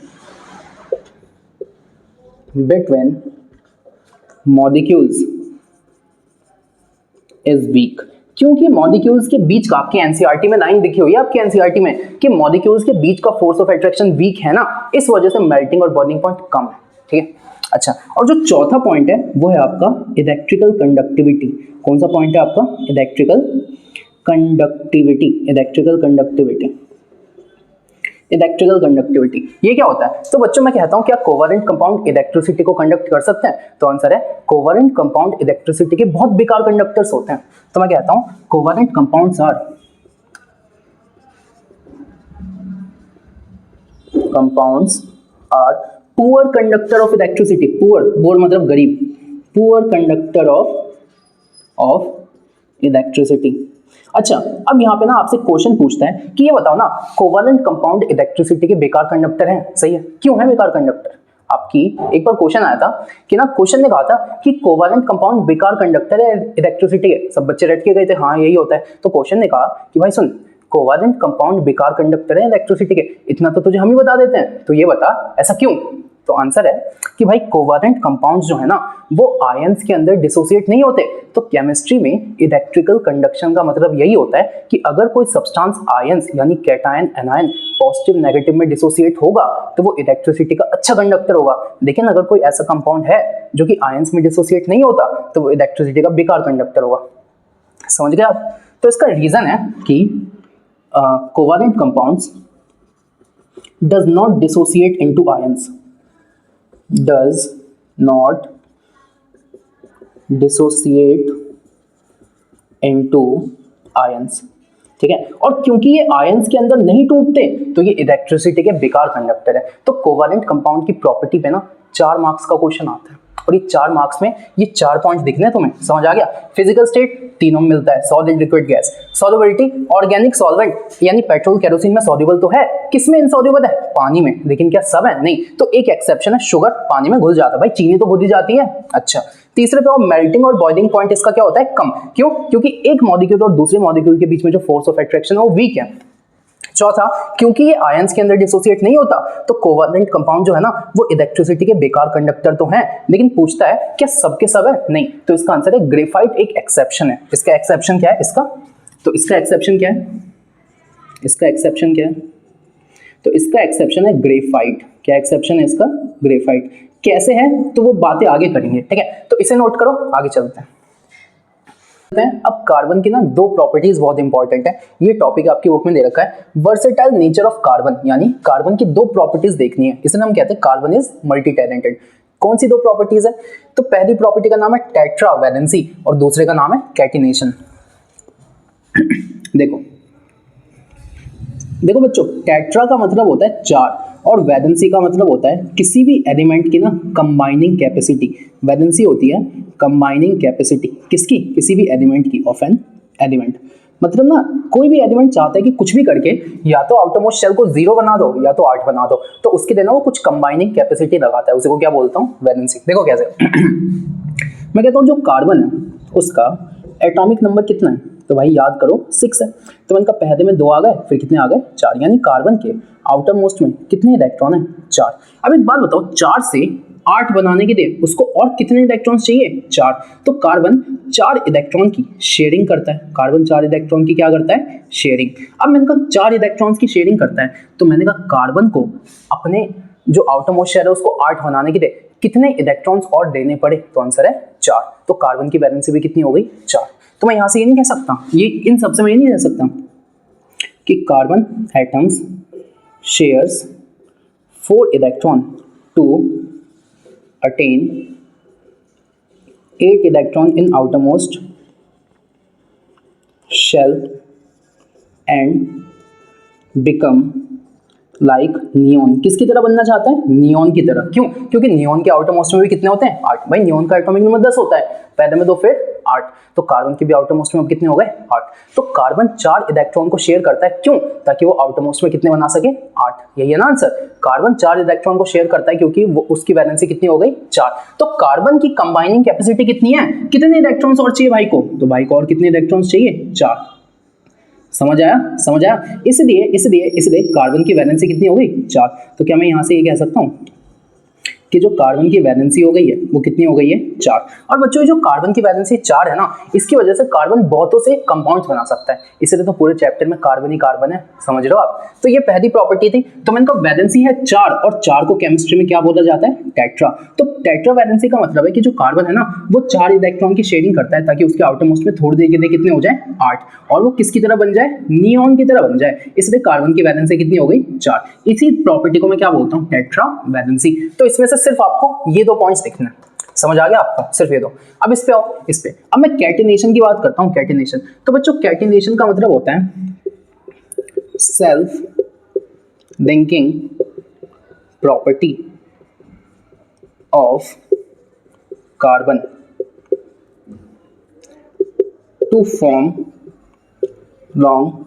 between molecules is weak। क्योंकि मॉलिक्यूल्स के बीच का, आपके एनसीईआरटी में लाइन लिखी हुई है, आपके एनसीईआरटी में कि मॉलिक्यूल्स के बीच का फोर्स ऑफ अट्रैक्शन वीक है ना, इस वजह से मेल्टिंग और बॉइलिंग पॉइंट कम है। ठीक है, अच्छा। और जो चौथा पॉइंट है वो है आपका इलेक्ट्रिकल कंडक्टिविटी। कौन सा पॉइंट है आपका, electrical conductivity. Electrical conductivity, electrical conductivity ये क्या होता है। तो बच्चों मैं कहता हूं क्या कोवेलेंट कंपाउंड इलेक्ट्रिसिटी को कंडक्ट कर सकते हैं, तो आंसर है कोवेलेंट कंपाउंड इलेक्ट्रिसिटी के बहुत बेकार कंडक्टर्स होते हैं। तो मैं कहता हूं covalent compounds are poor conductor of electricity. Poor मतलब गरीब, पुअर कंडक्टर ऑफ इलेक्ट्रिसिटी। अच्छा, अब यहाँ पे ना आपसे क्वेश्चन पूछता है कि ये बताओ ना कोवेलेंट कंपाउंड इलेक्ट्रिसिटी के बेकार कंडक्टर हैं, सही है, क्यों है बेकार कंडक्टर। आपकी एक बार क्वेश्चन आया था कि ना, क्वेश्चन ने कहा था कि कोवेलेंट कंपाउंड बेकार कंडक्टर है इलेक्ट्रिसिटी के। सब बच्चे रट के गए थे हाँ यही होता है। तो क्वेश्चन ने कहा कि भाई सुन, कोवेलेंट कंपाउंड बेकार कंडक्टर है इलेक्ट्रिसिटी के, इतना तो तुझे हम ही बता देते हैं, तो ये बता ऐसा क्यों। तो आंसर है कि भाई कोवेलेंट कंपाउंड्स जो है ना वो आयंस के अंदर डिसोसिएट नहीं होते। तो केमिस्ट्री में इलेक्ट्रिकल कंडक्शन का मतलब यही होता है कि अगर कोई सब्सटेंस आयंस यानी कैटायन एनायन पॉजिटिव नेगेटिव में डिसोसिएट होगा तो वो इलेक्ट्रिसिटी का अच्छा कंडक्टर होगा। लेकिन अगर कोई ऐसा कंपाउंड है जो कि आयंस में डिसोसिएट नहीं होता तो वो इलेक्ट्रिसिटी का बेकार कंडक्टर होगा। समझ गए आप। तो इसका रीजन है कि covalent compounds does not dissociate into ions, does not dissociate into ions, ठीक है। और क्योंकि ये आयंस के अंदर नहीं टूटते तो ये इलेक्ट्रिसिटी के बेकार कंडक्टर है। तो कोवैलेंट कंपाउंड की प्रॉपर्टी पे ना 4 मार्क्स का क्वेश्चन आता है और ये 4 मार्क्स में ये 4 पॉइंट दिखने हैं तुम्हें, समझ आ गया। फिजिकल स्टेट तीनों में मिलता है, solid, liquid, gas. Solubility, organic solvent यानी पेट्रोल केरोसिन में सॉल्युबल तो है, किसमें इनसॉल्युबल है, पानी में। लेकिन क्या सब है, नहीं। तो एक एक्सेप्शन है, शुगर पानी में घुल जाता है भाई, चीनी तो घुल ही जाती है। अच्छा, तीसरे पे और मेल्टिंग और बॉइलिंग पॉइंट इसका क्या होता है, कम। क्यों? क्योंकि एक मॉलिक्यूल और दूसरे मॉलिक्यूल के बीच में जो फोर्स ऑफ अट्रैक्शन है वो वीक है। चौथा, क्योंकि ये आयंस के अंदर डिसोसिएट नहीं होता तो कोवैलेंट कंपाउंड जो है ना वो इलेक्ट्रिसिटी के बेकार कंडक्टर तो हैं, लेकिन पूछता है क्या सब के सब है, नहीं। तो इसका आंसर है ग्रेफाइट एक एक्सेप्शन है। इसका एक्सेप्शन क्या है इसका? तो इसका एक्सेप्शन क्या है? इसका एक्सेप्शन क्या है? तो इसका एक्सेप्शन है ग्रेफाइट। क्या एक्सेप्शन है इसका? ग्रेफाइट। कैसे है तो वो बातें आगे करेंगे, ठीक है। तो इसे नोट करो, आगे चलते हैं। अब कार्बन की ना 2 प्रॉपर्टीज बहुत इंपॉर्टेंट है, ये टॉपिक आपकी बुक में दे रखा है। वर्सेटाइल नेचर ऑफ कार्बन, यानी कार्बन की 2 प्रॉपर्टीज देखनी है, इसे हम कहते हैं कार्बन इज मल्टी टैलेंटेड। कौन सी 2 प्रॉपर्टीज है? तो पहली प्रॉपर्टी का नाम है टेट्रा वैलेंसी और दूसरे का नाम है कैटिनेशन। देखो देखो बच्चों, टेट्रा का मतलब होता है 4 और वैलेंसी का मतलब होता है किसी भी एलिमेंट की ना कंबाइनिंग कैपेसिटी। वैलेंसी होती है कंबाइनिंग कैपेसिटी किसकी? किसी भी एलिमेंट की, ऑफ एन एलिमेंट। मतलब ना कोई भी एलिमेंट चाहता है कि कुछ भी करके या तो आउटरमोस्ट शेल को 0 बना दो या तो 8 बना दो, तो उसके लिए ना वो कुछ कंबाइनिंग कैपेसिटी लगाता है, उसे को क्या बोलता हूँ? वैलेंसी। देखो कैसे मैं कहता हूँ जो कार्बन है उसका एटॉमिक नंबर कितना है? तो भाई याद करो 6 है। तो मैंने कहा पहले में 2 आ गए, फिर कितने आ गए? 4। यानी कार्बन के आउटर मोस्ट में कितने इलेक्ट्रॉन है? 4। अब एक बात बताओ, 4 से 8 बनाने के लिए उसको और कितने इलेक्ट्रॉन्स चाहिए? 4। तो कार्बन 4 इलेक्ट्रॉन की शेयरिंग करता है। कार्बन 4 इलेक्ट्रॉन की क्या करता है? शेयरिंग। अब मैंने कहा 4 इलेक्ट्रॉन्स की शेयरिंग करता है, तो मैंने कहा कार्बन को अपने जो आउटर मोस्ट शेल है उसको 8 बनाने के लिए कितने इलेक्ट्रॉन्स और देने पड़े? तो आंसर है 4। तो कार्बन की वैलेंसी भी कितनी हो गई? 4। तो मैं यहां से ये नहीं कह सकता, ये इन सबसे मैं ये नहीं कह सकता कि carbon atoms shares 4 electron to attain 8 electron in outermost shell and become like neon. किसकी तरह बनना चाहता है? नियॉन की तरह। क्यों? क्योंकि नियॉन के आउटर मोस्ट में भी कितने होते हैं? 8। भाई नियॉन का एटॉमिक नंबर 10 होता है, पहले में 2 फिर 8, तो कार्बन के भी आउटर मोस्ट में कितने हो गए? 8। तो कार्बन 4 इलेक्ट्रॉन को शेयर करता है, क्यों? ताकि वो आउटर मोस्ट में कितने बना सके? 8। यही है ना आंसर। कार्बन 4 इलेक्ट्रॉन को शेयर करता है क्योंकि वो उसकी वैलेंसी कितनी हो गई? 4। तो कार्बन की कंबाइनिंग कैपेसिटी कितनी है? कितने इलेक्ट्रॉन्स और चाहिए भाई को? तो भाई को और कितने इलेक्ट्रॉन्स चाहिए? 4। समझ आया? समझ आया? इसलिए कार्बन की वैलेंसी कितनी हो गई? 4। तो क्या मैं यहां से ये कह सकता हूं कि जो कार्बन की वैलेंसी हो गई है वो कितनी हो गई है? 4। और बच्चों जो कार्बन की वैलेंसी 4 है ना, इसकी वजह से कार्बन बहुतों से कंपाउंड्स बना सकता है, इसलिए तो पूरे चैप्टर में कार्बन ही कार्बन है, समझ रहे हो आप। तो ये पहली प्रॉपर्टी थी। तो मैंने कहा वैलेंसी है 4 और 4 को केमिस्ट्री में क्या बोला जाता है? टेट्रा। तो टेट्रा वैलेंसी का मतलब है कि जो कार्बन है ना वो 4 इलेक्ट्रॉन की शेयरिंग करता है ताकि उसके आउटर मोस्ट में थोड़ी देर के लिए कितने हो जाए? 8, और वो किसकी तरह बन जाए? नियॉन की तरह बन जाए, इसलिए कार्बन की वैलेंसी कितनी हो गई? 4। इसी प्रॉपर्टी को मैं क्या बोलता हूँ? Tetra valency. तो इसमें से सिर्फ आपको ये 2 पॉइंट्स लिखना है, समझ आ गया आपको? सिर्फ ये 2। अब इस पे आओ, इस पे अब मैं कैटिनेशन की बात करता हूं। कैटिनेशन, तो बच्चों कैटिनेशन का मतलब होता है self linking property of carbon to form long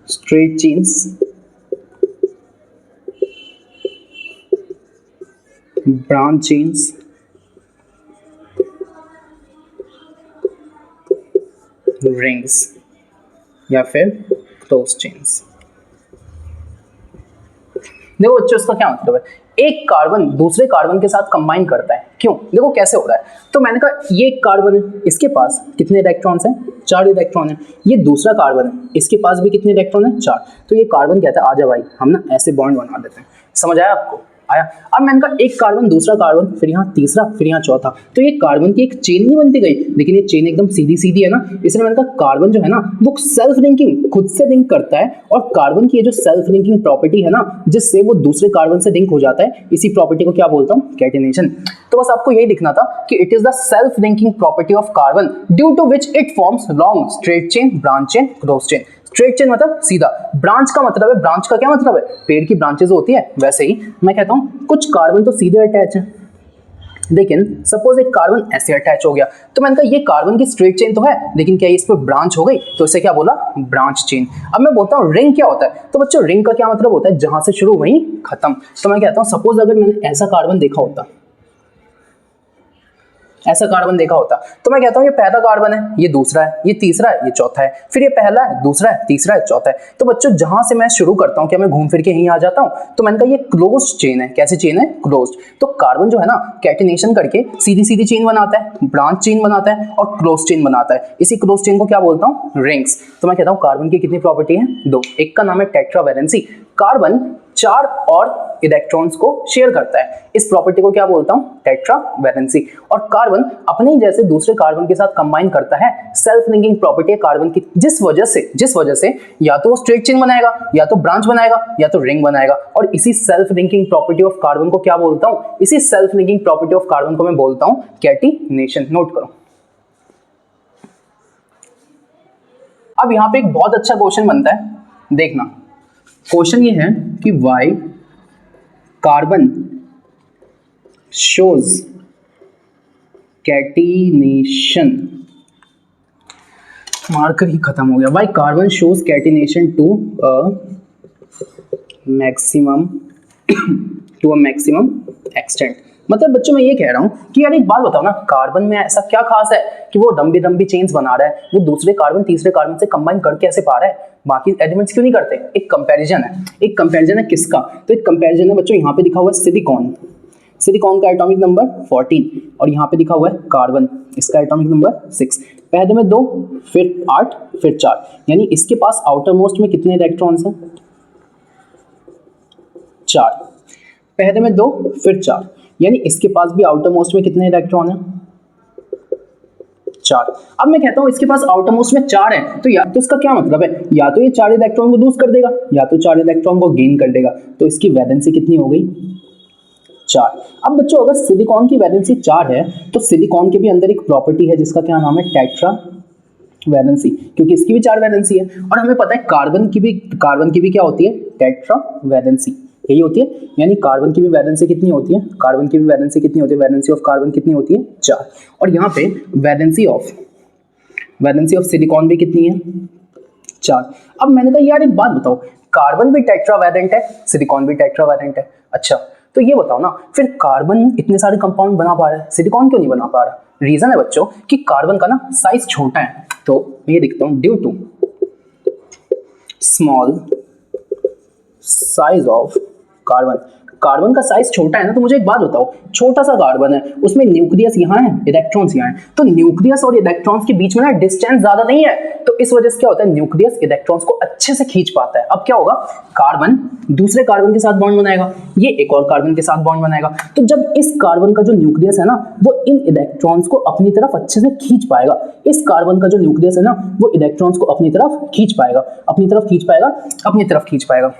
straight chains branch chains rings या फिर close chains। देखो बच्चों इसका क्या मतलब है? एक कार्बन दूसरे कार्बन के साथ कंबाइन करता है, क्यों? देखो कैसे हो रहा है। तो मैंने कहा ये एक कार्बन है, इसके पास कितने इलेक्ट्रॉन्स हैं? 4 इलेक्ट्रॉन है। ये दूसरा कार्बन है, इसके पास भी कितने इलेक्ट्रॉन है? 4। तो ये कार्बन कहता है आजा भाई हम ना ऐसे बॉन्ड बना देते हैं, समझ आया आपको? आया। अब मैंने कहा एक कार्बन, दूसरा कार्बन, फिर यहाँ तीसरा, फिर यहाँ चौथा, तो ये कार्बन की एक चेन नहीं बनती गई, लेकिन ये चेन एकदम सीधी सीधी है ना, इसलिए मैंने कहा कार्बन जो है ना वो सेल्फ लिंकिंग, खुद से लिंक करता है, और कार्बन की ये जो सेल्फ लिंकिंग प्रॉपर्टी है ना, जिससे वो दूसरे कार्बन से लिंक हो जाता है, इसी प्रॉपर्टी को क्या बोलता हूँ, कैटिनेशन। तो बस आपको यही दिखना था कि it is the self linking property of carbon due to which it forms long straight chain, branch chain, cross chain. Straight chain मतलब सीधा, ब्रांच का मतलब है, ब्रांच का क्या मतलब है, पेड़ की ब्रांचेस होती है, वैसे ही मैं कहता हूं कुछ कार्बन तो सीधे अटैच है, लेकिन सपोज एक कार्बन ऐसे अटैच हो गया, तो मैंने कहा ये कार्बन की स्ट्रेट चेन तो है, लेकिन क्या इस पर ब्रांच हो गई, तो इसे क्या बोला, ब्रांच चेन। अब मैं बोलता हूँ रिंग क्या होता है, तो बच्चों रिंग का क्या मतलब होता है, जहां से शुरू वहीं खत्म। तो मैं कहता हूँ सपोज अगर मैंने ऐसा कार्बन देखा होता, ऐसा कार्बन देखा होता, तो मैं कहता हूं ये पहला कार्बन है, ये दूसरा है, ये तीसरा है, ये चौथा है, फिर ये पहला है, दूसरा है, तीसरा है, चौथा है। तो बच्चों जहां से मैं शुरू करता हूं, क्या मैं घूम फिर के यहीं आ जाता हूं, तो मैंने कहा ये क्लोज्ड चेन है। कैसी चेन है, क्लोज्ड। तो कार्बन जो है ना कैटिनेशन करके सीधी सीधी चेन बनाता है, ब्रांच चेन बनाता है और क्लोज चेन बनाता है। इसी क्लोज चेन को क्या बोलता हूं, रिंग्स। तो मैं कहता हूं कार्बन की कितनी प्रॉपर्टी है, दो। एक का नाम है टेट्रावैलेंसी, कार्बन 4 और इलेक्ट्रॉन्स को शेयर करता है, इस प्रॉपर्टी को क्या बोलता हूं, टेट्रावैलेंसी। और कार्बन अपने ही जैसे दूसरे कार्बन के साथ कंबाइन करता है, सेल्फ लिंकिंग प्रॉपर्टी है कार्बन की, जिस वजह से या तो वो स्ट्रेट चेन बनाएगा, या तो ब्रांच बनाएगा, या तो रिंग बनाएगा। और इसी self linking property of carbon को क्या बोलता हूं, इसी self linking property of carbon को मैं बोलता हूं कैटिनेशन। नोट करो। अब यहां पे एक बहुत अच्छा क्वेश्चन बनता है, देखना। क्वेश्चन ये है कि why carbon shows catenation, marker ही खत्म हो गया। Why carbon shows catenation to a maximum extent. मतलब बच्चों मैं ये कह रहा हूं कि यार एक बात बताओ ना, कार्बन में ऐसा क्या खास है कि वो लंबी लंबी चेन्स बना रहा है, वो दूसरे कार्बन तीसरे कार्बन से कंबाइन करके ऐसे पा रहा है, बाकी एलिमेंट्स क्यों नहीं करते। एक कंपैरिजन है, एक कंपैरिजन है किसका, तो एक कंपैरिजन है बच्चों, यहाँ पे लिखा हुआ है सिलिकॉन, सिलिकॉन का एटॉमिक नंबर 14, और यहाँ पे लिखा हुआ है कार्बन, इसका एटॉमिक नंबर 6। पहले में 2, फिर 8, फिर 4, यानी इसके पास आउटर मोस्ट में कितने इलेक्ट्रॉन्स हैं, 4। पहले में 2, फिर 4, यानी इसके पास भी आउटर मोस्ट में कितने इलेक्ट्रॉन हैं, 4। अब मैं कहता हूं इसके पास आउटर मोस्ट में 4 है, तो या तो इसका क्या मतलब है, या तो ये 4 इलेक्ट्रॉन को लूज कर देगा, या तो 4 इलेक्ट्रॉन को गेन कर देगा। तो इसकी वैलेंसी कितनी हो गई, 4। अब बच्चों अगर सिलिकॉन की वैलेंसी 4 है, तो सिलिकॉन के भी अंदर एक प्रॉपर्टी है जिसका क्या नाम है, टेट्रा वैलेंसी, क्योंकि इसकी भी 4 वैलेंसी है। और हमें पता है कार्बन की भी क्या होती है, टेट्रा वैलेंसी, यही होती है। यानी कार्बन की भी वैलेंसी कितनी होती है, कार्बन की भी वैलेंसी कितनी होती है, वैलेंसी ऑफ कार्बन कितनी होती है, 4। और यहाँ पे वैलेंसी ऑफ सिलिकॉन भी कितनी है, 4। अब मैंने कहा यार एक बात बताओ, कार्बन भी टेट्रावैलेंट है, सिलिकॉन भी टेट्रावैलेंट है, अच्छा तो ये बताओ ना, फिर कार्बन इतने सारे कंपाउंड बना पा रहा है, सिलिकॉन क्यों नहीं बना पा रहा। रीजन है बच्चों कि कार्बन का ना साइज छोटा है, तो ये लिखता हूं due to small size of carbon. Carbon का साइज छोटा है ना, तो मुझे एक बात बताओ, छोटा सा कार्बन है, उसमें न्यूक्लियस यहाँ है, इलेक्ट्रॉन्स यहाँ है, तो न्यूक्लियस और इलेक्ट्रॉन्स के बीच में ना डिस्टेंस ज्यादा नहीं है, तो इस वजह से क्या होता है, न्यूक्लियस इलेक्ट्रॉन्स को अच्छे से खींच पाता है। अब क्या होगा, कार्बन दूसरे कार्बन के साथ बॉन्ड बनाएगा, ये एक और कार्बन के साथ बॉन्ड बनाएगा, तो जब इस कार्बन का जो न्यूक्लियस है ना, वो इन इलेक्ट्रॉन्स को अपनी तरफ अच्छे से खींच पाएगा, इस कार्बन का जो न्यूक्लियस है ना, वो इलेक्ट्रॉन्स को अपनी तरफ खींच पाएगा, अपनी तरफ खींच पाएगा।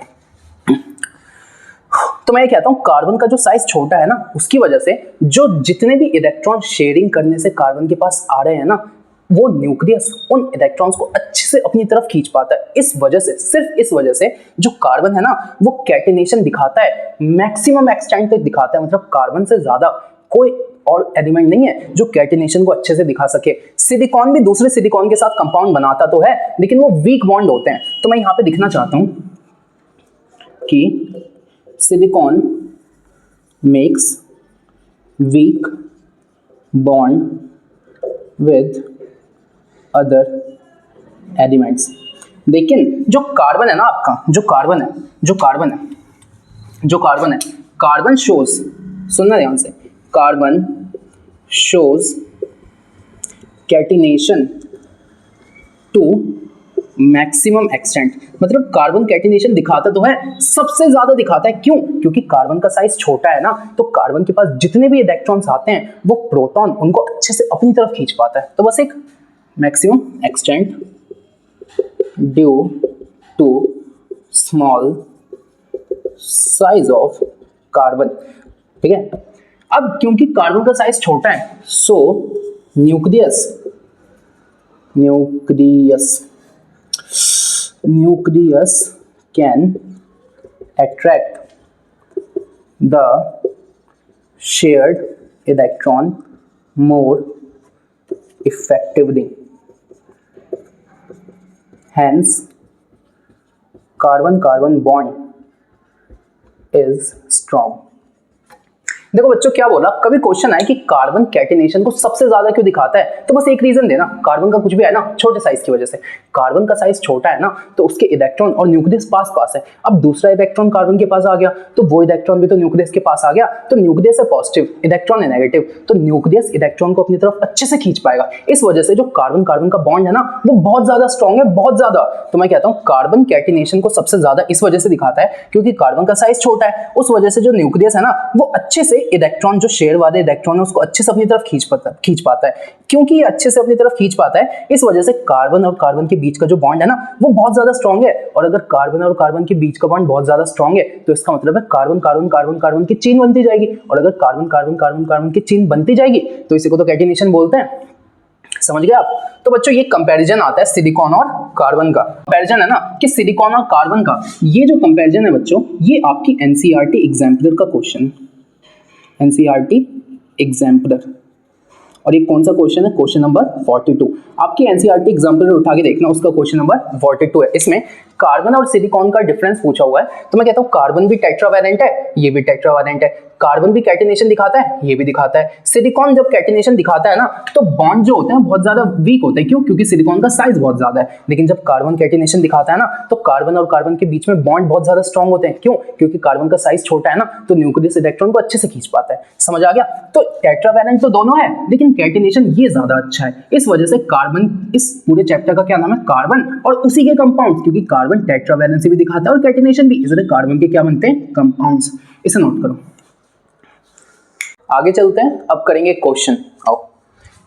तो मैं ये कहता हूं कार्बन का जो साइज छोटा है ना, उसकी वजह से जो जितने भी इलेक्ट्रॉन शेयरिंग करने से कार्बन के पास आ रहे हैं ना, वो न्यूक्लियस उन इलेक्ट्रॉन्स को अच्छे से अपनी तरफ खींच पाता है। इस वजह से, सिर्फ इस वजह से जो कार्बन है ना, वो कैटिनेशन दिखाता है, मैक्सिमम एक्सटेंट तक दिखाता है, मतलब कार्बन से ज्यादा कोई और एलिमेंट नहीं है जो कैटिनेशन को अच्छे से दिखा सके। सिलिकॉन भी दूसरे सिलिकॉन के साथ कंपाउंड बनाता तो है, लेकिन वो वीक बॉन्ड होते हैं। तो मैं यहां पे दिखना चाहता हूं कि silicon makes weak bond with other elements। लेकिन जो कार्बन है ना आपका, जो कार्बन है, कार्बन शोज, सुनना ध्यान से, carbon shows catenation to maximum extent, मतलब कार्बन कैटिनेशन दिखाता तो है, सबसे ज्यादा दिखाता है। क्यों? क्योंकि कार्बन का साइज छोटा है ना, तो कार्बन के पास जितने भी इलेक्ट्रॉन्स आते हैं वो प्रोटॉन उनको अच्छे से अपनी तरफ खींच पाता है। तो बस एक maximum extent due to small size of carbon, ठीक है। अब क्योंकि कार्बन का साइज छोटा है, so nucleus can attract the shared electron more effectively. Hence, carbon-carbon bond is strong. देखो बच्चों क्या बोला, कभी क्वेश्चन आए कि कार्बन कैटिनेशन को सबसे ज्यादा क्यों दिखाता है, तो बस एक रीजन देना, कार्बन का कुछ भी है ना छोटे साइज की वजह से। कार्बन का साइज छोटा है ना, तो उसके इलेक्ट्रॉन और न्यूक्लियस पास पास है। अब दूसरा इलेक्ट्रॉन कार्बन के पास आ गया तो वो इलेक्ट्रॉन भी तो न्यूक्लियस के पास आ गया, तो न्यूक्लियस है पॉजिटिव, इलेक्ट्रॉन है नेगेटिव, तो न्यूक्लियस इलेक्ट्रॉन को अपनी तरफ अच्छे से खींच पाएगा। इस वजह से जो कार्बन कार्बन का बॉन्ड है ना वो बहुत ज्यादा स्ट्रॉन्ग है, बहुत ज्यादा। तो मैं कहता हूँ कार्बन कैटिनेशन को सबसे ज्यादा इस वजह से दिखाता है क्योंकि कार्बन का साइज छोटा है, उस वजह से जो न्यूक्लियस है ना वो अच्छे से इलेक्ट्रॉन, जो शेयर वाले इलेक्ट्रॉन है उसको अच्छे से अपनी तरफ खींच पाता है। क्योंकि ये अच्छे से अपनी तरफ खींच पाता है, इस वजह से कार्बन और कार्बन के बीच का जो बॉन्ड है ना वो बहुत ज्यादा स्ट्रॉन्ग है। और अगर कार्बन और कार्बन के बीच का बॉन्ड बहुत ज्यादा स्ट्रॉन्ग है तो इसका मतलब है कार्बन कार्बन कार्बन कार्बन की चेन बनती जाएगी, और अगर कार्बन कार्बन कार्बन कार्बन की चेन बनती जाएगी तो इसी को तो कैटिनेशन बोलते हैं। समझ गए आप? तो बच्चों ये कंपैरिजन आता है सिलिकॉन और कार्बन का। कंपैरिजन है ना कि सिलिकॉन और कार्बन का, ये जो कंपैरिजन है बच्चों ये आपकी एनसीईआरटी एग्जाम्पलर का क्वेश्चन है, एनसीईआरटी एग्जाम्पलर। और ये कौन सा क्वेश्चन है? Question number 42। आपकी एनसीईआरटी एग्जाम्पलर उठा के देखना, उसका क्वेश्चन नंबर 42 है। इसमें कार्बन और सिलिकॉन का डिफरेंस पूछा हुआ है, तो मैं कहता हूँ कार्बन भी टेट्रावैलेंट है, ये भी टेट्रावैलेंट है। कार्बन भी कैटिनेशन दिखाता है, ये भी दिखाता है। सिलिकॉन जब कैटिनेशन दिखाता है ना तो बॉन्ड जो होते हैं बहुत ज्यादा वीक होते हैं। क्यों? क्योंकि सिलिकॉन का साइज बहुत ज्यादा है। लेकिन जब कार्बन कैटिनेशन दिखाता है ना तो कार्बन और कार्बन के बीच में बॉन्ड बहुत ज्यादा स्ट्रॉन्ग होते हैं। क्यों? क्योंकि कार्बन का साइज छोटा है ना, तो न्यूक्लियस इलेक्ट्रॉन को अच्छे से खींच पाता है। समझ आ गया? तो टेट्रावैलेंट तो दोनों है, लेकिन कैटिनेशन ये ज्यादा अच्छा है। इस वजह से कार्बन, इस पूरे चैप्टर का क्या नाम है? कार्बन और उसी के कंपाउंड्स, क्योंकि कार्बन टेट्रावैलेंसी भी दिखाता है और कैटिनेशन भी, इसलिए कार्बन के क्या बनते हैं? कंपाउंड्स। इसे नोट करो। आगे चलते हैं, अब करेंगे क्वेश्चन। आओ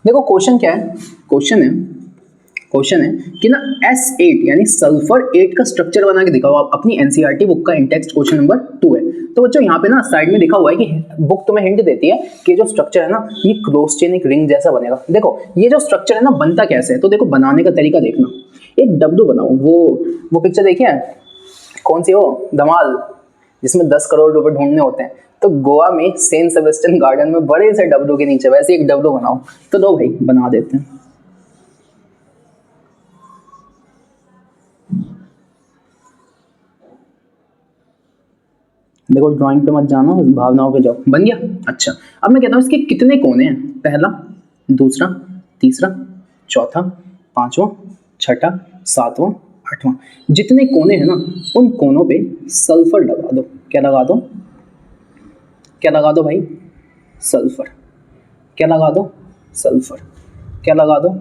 देखो क्वेश्चन क्या है। क्वेश्चन है कि ना S8 यानी सल्फर 8 का स्ट्रक्चर बना के दिखाओ। आप अपनी एनसीईआरटी बुक का इंटेक्स्ट क्वेश्चन नंबर 2 है। तो बच्चों यहाँ पे ना साइड में लिखा हुआ है कि बुक तुम्हें हिंट देती है कि जो स्ट्रक्चर है ना ये क्लोज चेन एक रिंग जैसा बनेगा। देखो ये जो स्ट्रक्चर है ना बनता कैसे है, तो देखो बनाने का तरीका देखना। एक डब्लू बनाओ, वो पिक्चर देखिए, कौन सी हो, धमाल, जिसमें 10 करोड़ रुपए ढूंढने होते हैं। तो गोवा में सेंट सेबेस्टियन गार्डन में बड़े से डब्लू के नीचे वैसे एक डब्लू बनाओ। तो लो भाई बना देते हैं। देखो ड्राइंग पे मत जाना, भावनाओं पे जाओ। बन गया? अच्छा, अब मैं कहता हूँ इसके कितने कोने हैं? पहला, दूसरा, तीसरा, चौथा, पांचवा, छठा, सातवां, आठवां। जितने कोने हैं ना उन कोनों पे सल्फर लगा दो। क्या लगा दो? क्या लगा दो भाई? सल्फर। क्या लगा दो? सल्फर। क्या लगा दो?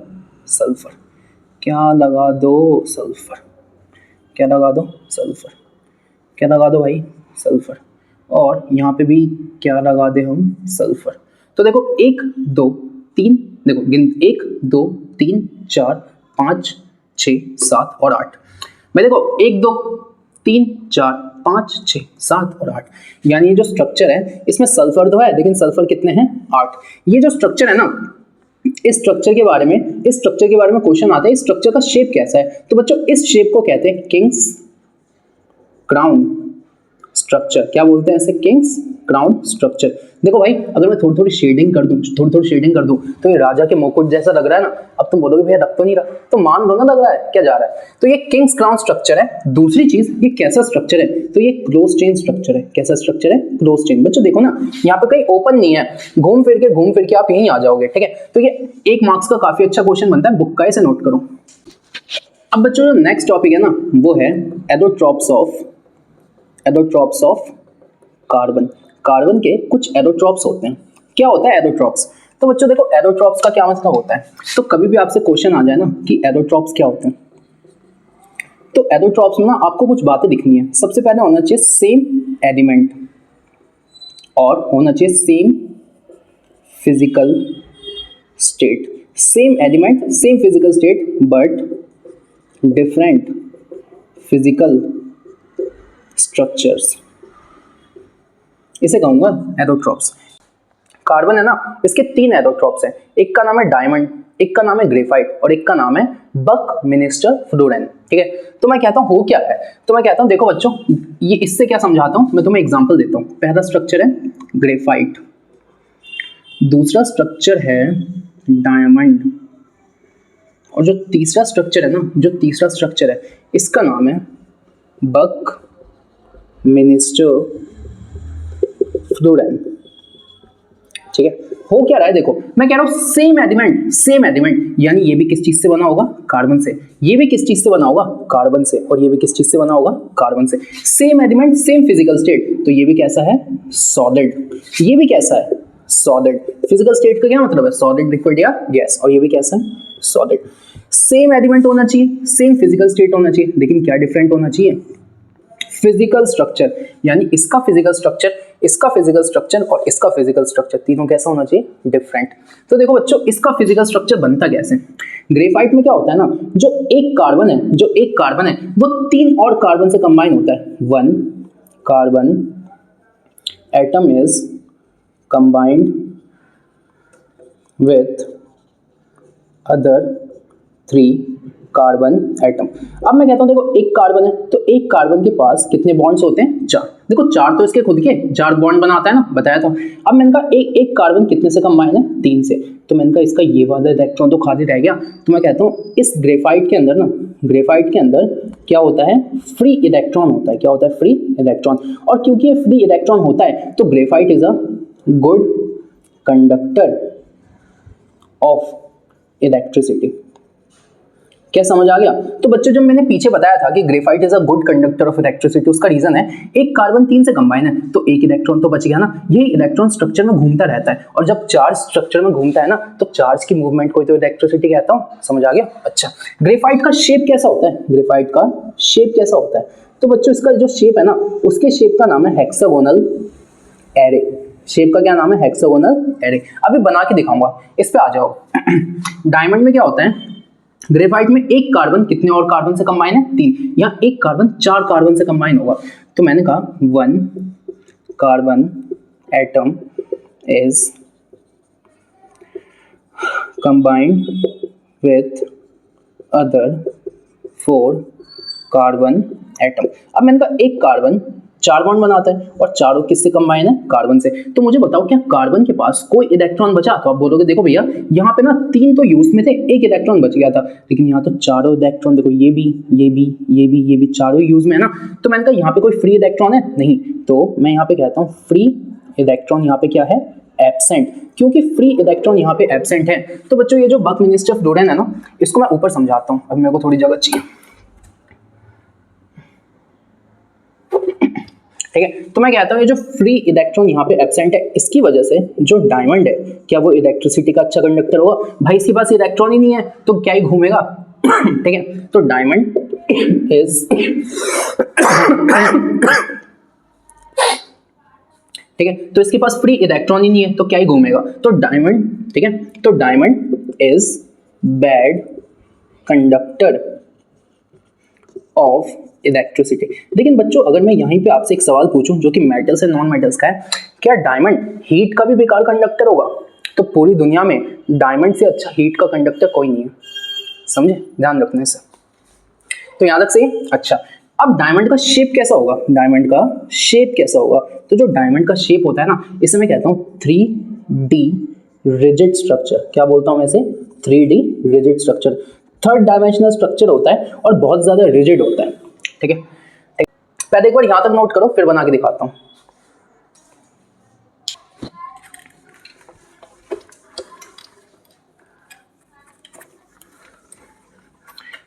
सल्फर। क्या लगा दो? सल्फर। क्या लगा दो? सल्फर। क्या लगा दो भाई? सल्फर। और यहाँ पे भी क्या लगा दे हम? सल्फर। तो देखो 1 2 3, देखो गिन 1 2 3 4 5 6 7 और 8। मैं देखो 1 2 3 4 5 6 7 और 8, यानी ये जो स्ट्रक्चर है इसमें सल्फर तो है, लेकिन सल्फर कितने हैं? 8। ये जो स्ट्रक्चर है ना, इस स्ट्रक्चर के बारे में क्वेश्चन आता है। इस स्ट्रक्चर का शेप कैसा है? तो बच्चों इस शेप को कहते हैं किंग्स क्राउन स्ट्रक्चर। क्या बोलते हैं इसे? Kings crown structure. देखो भाई अगर मैं थोड़ी थोड़ी शेडिंग कर दूं तो ये राजा के मुकुट जैसा लग रहा है ना। अब तुम बोलोगे भैया लग तो नहीं रहा, तो मान लो ना लग रहा है, क्या जा रहा है। तो ये किंग्स क्राउन स्ट्रक्चर है। दूसरी चीज ये कैसा स्ट्रक्चर है? तो ये क्लोज चेन स्ट्रक्चर है। कैसा स्ट्रक्चर है? Close chain. बच्चों देखो ना यहाँ पे कहीं ओपन नहीं है, घूम फिर के आप यहीं आ जाओगे, ठीक है। तो ये 1 मार्क्स का काफी अच्छा क्वेश्चन बनता है बुक का, इसे नोट करो। अब बच्चों जो नेक्स्ट टॉपिक है ना वो है एडोट्रॉप्स ऑफ कार्बन। कार्बन के कुछ एडोट्रॉप्स होते हैं। क्या होता है एडोट्रॉप्स? तो बच्चों देखो एडोट्रॉप्स का क्या मतलब होता है। तो कभी भी आपसे क्वेश्चन आ जाए ना कि एडोट्रॉप्स क्या होते हैं, तो एडोट्रॉप्स में ना आपको कुछ बातें दिखनी है। सबसे पहले होना चाहिए सेम एलिमेंट और होना चाहिए same physical state. Same element same physical state but different physical structures, इसे कहूंगा एडोट्रॉप्स। कार्बन है ना, इसके 3 एडोट्रॉप्स हैं। एक का नाम है डायमंड, एक का नाम है ग्रेफाइट और एक का नाम है बकमिनिस्टर फ्लोरेन। ठीक है, तो मैं कहता हूं हो क्या है, तो मैं कहता हूं देखो बच्चों, ये इससे क्या समझाता हूं, मैं तुम्हें एग्जांपल देता हूं। पहला स्ट्रक्चर है ग्रेफाइट, दूसरा स्ट्रक्चर है डायमंड और जो तीसरा स्ट्रक्चर है ना, जो तीसरा स्ट्रक्चर है इसका नाम है बकमिनिस्टर फ्लोरेन। ठीक है, हो क्या रहा है देखो, मैं कह रहा हूं सेम एलिमेंट, यानी ये भी किस चीज से बना होगा, कार्बन से, ये भी किस चीज से बना होगा, कार्बन से, और ये भी किस चीज से बना होगा, कार्बन से। Same element same physical state, तो ये भी कैसा है, सॉलिड, ये भी कैसा है, सॉलिड। फिजिकल स्टेट का क्या मतलब है, सॉलिड, लिक्विड या गैस, और ये भी कैसा है, सॉलिड। सेम एलिमेंट होना चाहिए, सेम फिजिकल स्टेट होना चाहिए, लेकिन क्या डिफरेंट होना चाहिए, फिजिकल स्ट्रक्चर, यानी इसका फिजिकल स्ट्रक्चर, इसका फिजिकल स्ट्रक्चर और इसका फिजिकल स्ट्रक्चर तीनों कैसा होना चाहिए, डिफरेंट। तो देखो बच्चों, इसका फिजिकल स्ट्रक्चर बनता कैसे, ग्रेफाइट में क्या होता है ना, जो एक कार्बन है वो 3 और कार्बन से कंबाइन होता है। 1 carbon atom is combined with other 3 carbon atom. अब मैं कहता हूं देखो, एक कार्बन है तो एक कार्बन के पास कितने बॉन्ड्स होते हैं, 4। देखो 4 तो इसके खुद के 4 बॉन्ड बनाता है ना, बताया था। अब मैंने कहा एक कार्बन कितने से कंबाइन है, 3 से, तो मैंने कहा इसका ये वाला इलेक्ट्रॉन तो खाली रह गया। तो मैं कहता हूं इस ग्रेफाइट के अंदर ना, ग्रेफाइट के अंदर क्या होता है, फ्री इलेक्ट्रॉन होता है। क्या होता है, फ्री इलेक्ट्रॉन। और क्योंकि ये फ्री इलेक्ट्रॉन होता है तो graphite is a good conductor of electricity. क्या समझ आ गया। तो बच्चों, जब मैंने पीछे बताया था कि graphite is a good conductor of electricity, उसका रीजन है एक कार्बन 3 से कंबाइन है तो एक इलेक्ट्रॉन तो बच गया ना। यही इलेक्ट्रॉन स्ट्रक्चर में घूमता रहता है, और जब चार्ज स्ट्रक्चर में घूमता है ना तो चार्ज की मूवमेंट को तो इलेक्ट्रिसिटी कहता हूं। समझ आ गया। अच्छा, ग्रेफाइट का शेप कैसा होता है, ग्रेफाइट का शेप कैसा होता है, तो बच्चों इसका जो शेप है ना, उसके शेप का नाम है हेक्सागोनल एरे। शेप का क्या नाम है, हेक्सागोनल एरे। अभी बना के दिखाऊंगा, इस पे आ जाओ। डायमंड में क्या होता है, ग्रेफाइट में एक कार्बन कितने और कार्बन से कंबाइन है, 3। यहाँ एक कार्बन 4 कार्बन से कंबाइन होगा। तो मैंने कहा 1 carbon atom is combined with other 4 carbon atom. अब मैंने कहा एक कार्बन 4 बॉन्ड बनाता है और चारों किससे कंबाइन है, कार्बन से। तो मुझे बताओ क्या कार्बन के पास कोई इलेक्ट्रॉन बचा, तो आप बोलोगे देखो भैया यहाँ पे ना 3 तो यूज में थे, एक इलेक्ट्रॉन बच गया था, लेकिन यहाँ तो चारों इलेक्ट्रॉन देखो, ये भी चारों यूज में है ना। तो मैंने कहा यहाँ पे कोई फ्री इलेक्ट्रॉन है नहीं, तो मैं यहाँ पे कहता हूँ फ्री इलेक्ट्रॉन यहाँ पे क्या है, एब्सेंट। क्योंकि फ्री इलेक्ट्रॉन यहाँ पे एब्सेंट है। तो बच्चों ये जो बकमिनिस्टर फ्लोरेन है ना, इसको मैं ऊपर समझाता हूँ, अब मेरे को थोड़ी जगह चाहिए। ठीक है, तो मैं कहता हूं ये जो फ्री इलेक्ट्रॉन यहाँ पे एब्सेंट है, इसकी वजह से जो डायमंड है, क्या वो इलेक्ट्रिसिटी का अच्छा कंडक्टर होगा, भाई इसके पास इलेक्ट्रॉन ही नहीं है तो क्या ही घूमेगा। ठीक है, तो डायमंड इज ठीक है, तो इसके पास फ्री इलेक्ट्रॉन ही नहीं है तो क्या ही घूमेगा, तो डायमंड, ठीक है, तो diamond is bad conductor of electricity. लेकिन बच्चों, अगर मैं यहीं पे आपसे एक सवाल पूछूं जो कि मेटल्स एंड नॉन मेटल्स का है, क्या डायमंड हीट का भी बेकार कंडक्टर होगा, तो पूरी दुनिया में डायमंड से अच्छा हीट का कंडक्टर कोई नहीं है। समझे, ध्यान रखने से, तो यहां तक सही। अच्छा, अब डायमंड का शेप कैसा होगा, डायमंड का शेप कैसा होगा, तो जो डायमंड का शेप होता है ना, इसे मैं कहता हूं 3D रिजिड स्ट्रक्चर। क्या बोलता हूं मैं इसे, 3D rigid structure. 3rd dimensional structure होता है और बहुत ज्यादा रिजिड होता है। ठीक है, पहले एक बार यहां तक नोट करो, फिर बना के दिखाता हूं।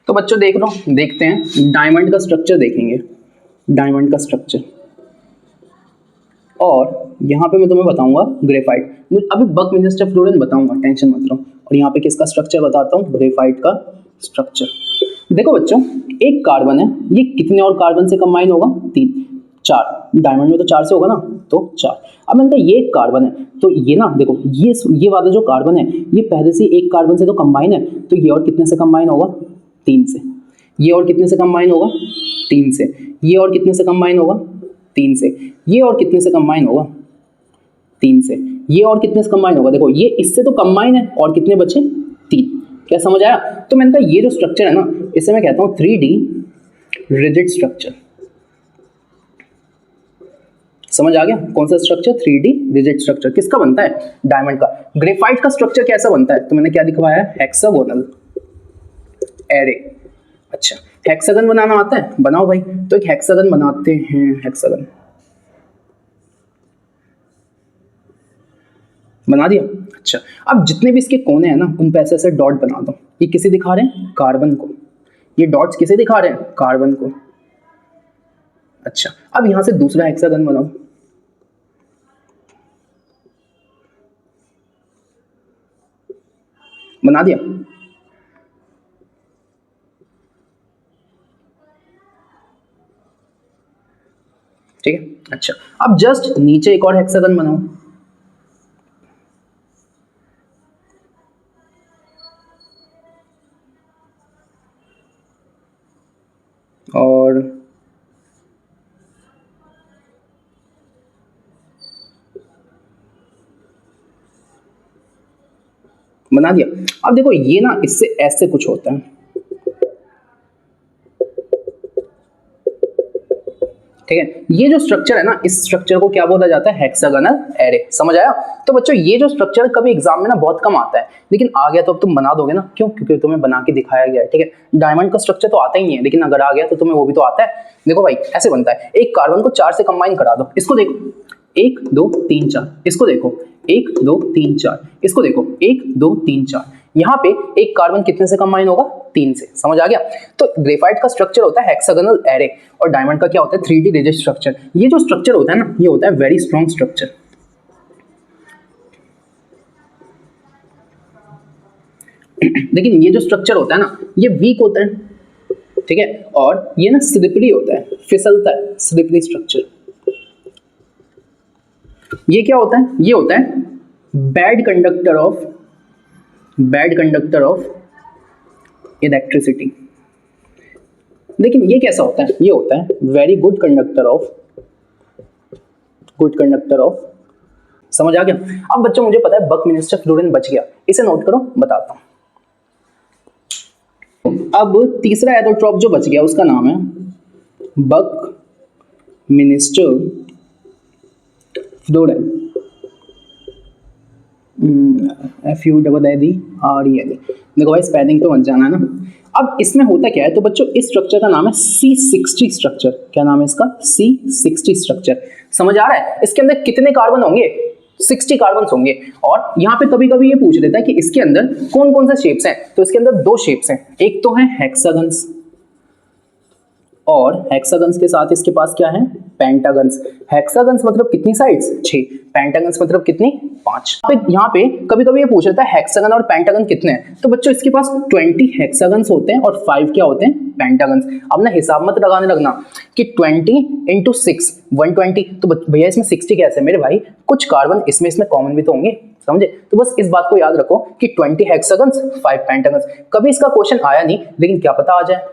तो बच्चों देख लो, देखते हैं डायमंड का स्ट्रक्चर देखेंगे, डायमंड का स्ट्रक्चर, और यहां पे मैं तुम्हें बताऊंगा ग्रेफाइट। अभी बकमिनिस्टर फ्लोरेन बताऊंगा, टेंशन मत लो। और यहाँ पे किसका स्ट्रक्चर बताता हूँ, ग्रेफाइट का स्ट्रक्चर। देखो बच्चों, एक कार्बन है, ये कितने और कार्बन से कंबाइन होगा? 3, 4। डायमंड में तो 4 से होगा ना, तो 4। अब मैंने कहा ये एक कार्बन है, तो ये ना देखो, ये वाला जो कार्बन है ये पहले से एक कार्बन से तो कंबाइन है, तो ये और कितने से कंबाइन होगा? 3 से। ये और कितने से कंबाइन होगा? 3 से। ये और कितने से कंबाइन होगा? 3 से। ये और कितने से कंबाइन होगा? 3 से। ये और कितने से कंबाइन होगा? देखो ये इससे तो कंबाइन है, और कितने बचे? 3। क्या समझ आया? तो मैंने कहा ये जो स्ट्रक्चर है ना, इसे मैं कहता हूं 3D रिजिड स्ट्रक्चर। समझ आ गया? कौन सा स्ट्रक्चर? 3D rigid structure. किसका बनता है? डायमंड का। ग्रेफाइट का स्ट्रक्चर कैसा बनता है? तो मैंने क्या दिखवाया है? Hexagonal array. अच्छा, हेक्सागन बनाना आता है? बनाओ भाई। तो एक हेक्सागन बनाते हैं। हेक्सागन बना दिया। अच्छा, अब जितने भी इसके कोने हैं ना, उन पे ऐसे ऐसे डॉट बना दो। ये किसे दिखा रहे हैं? कार्बन को। ये डॉट्स किसे दिखा रहे हैं? कार्बन को। अच्छा, अब यहां से दूसरा हेक्सागन बनाओ। बना दिया। ठीक है। अच्छा, अब जस्ट नीचे एक और हेक्सागन बनाओ। और बना दिया। अब देखो ये ना, इससे ऐसे कुछ होता है। ठीक है, ये जो स्ट्रक्चर है ना, इस स्ट्रक्चर को क्या बोला जाता है? Hexagonal array. समझ आया? तो बच्चों ये जो स्ट्रक्चर कभी एग्जाम में ना बहुत कम आता है, लेकिन आ गया तो अब तुम बना दोगे ना। क्यों? क्योंकि तुम्हें बना के दिखाया गया है। ठीक है, डायमंड का स्ट्रक्चर तो आता ही नहीं है, लेकिन अगर आ गया तो तुम्हें वो भी तो आता है। देखो भाई, ऐसे बनता है। एक कार्बन को 4 से कंबाइन करा दो। इसको देखो, 1 2 3 4। इसको देखो, 1 2 3 4। इसको देखो, 1 2 3 4। यहाँ पे एक कार्बन कितने से कंबाइन होगा? 3 से। समझ आ गया? तो ग्रेफाइट का स्ट्रक्चर होता है हेक्सागोनल एरे, और डायमंड का क्या होता है? 3D rigid structure. ये जो स्ट्रक्चर होता है ना, ये होता है वेरी स्ट्रॉन्ग स्ट्रक्चर। लेकिन ये जो स्ट्रक्चर होता है ना, ये वीक होता है। ठीक है, और ये ना स्लिपरी होता है, फिसलता है। Slippery structure. ये क्या होता है? ये होता है बैड कंडक्टर ऑफ इलेक्ट्रिसिटी। लेकिन ये कैसा होता है? ये होता है वेरी गुड कंडक्टर ऑफ। समझ आ गया? अब बच्चों मुझे पता है बकमिंस्टर फ्लोरीन बच गया, इसे नोट करो, बताता हूं। अब तीसरा एथोट्रॉप जो बच गया उसका नाम है बकमिंस्टर फ्लोरीन। FURENE। देखो भाई, स्पेलिंग तो मत जाना है ना। अब इसमें होता क्या है? तो बच्चों इस स्ट्रक्चर का नाम है C60 स्ट्रक्चर। क्या नाम है इसका? C60 structure. समझ आ रहा है? इसके अंदर कितने कार्बन होंगे? 60 कार्बन होंगे। और यहाँ पे कभी कभी ये पूछ देता है कि इसके अंदर कौन कौन से शेप्स हैं। तो इसके अंदर 2 शेप्स हैं। एक तो है हेक्सागन्स, और हेक्सागन्स के साथ इसके पास क्या है? पेंटागन्स। हेक्सागन्स मतलब कितनी साइड्स? 6। पेंटागन्स मतलब कितनी? 5। यहाँ पे कभी कभी ये पूछ लेता है हेक्सागन और पेंटागन कितने हैं। तो बच्चों इसके पास 20 हेक्सागन्स होते हैं और 5 क्या होते हैं? पेंटागन्स। अब ना हिसाब मत लगाने लगना कि 20 × 6 120। तो भैया इसमें 60 कैसे? मेरे भाई कुछ कार्बन इसमें कॉमन भी तो होंगे। समझे? तो बस इस बात को याद रखो कि 20 हेक्सागन्स 5 पेंटागन्स। कभी इसका क्वेश्चन आया नहीं, लेकिन क्या पता आ जाए।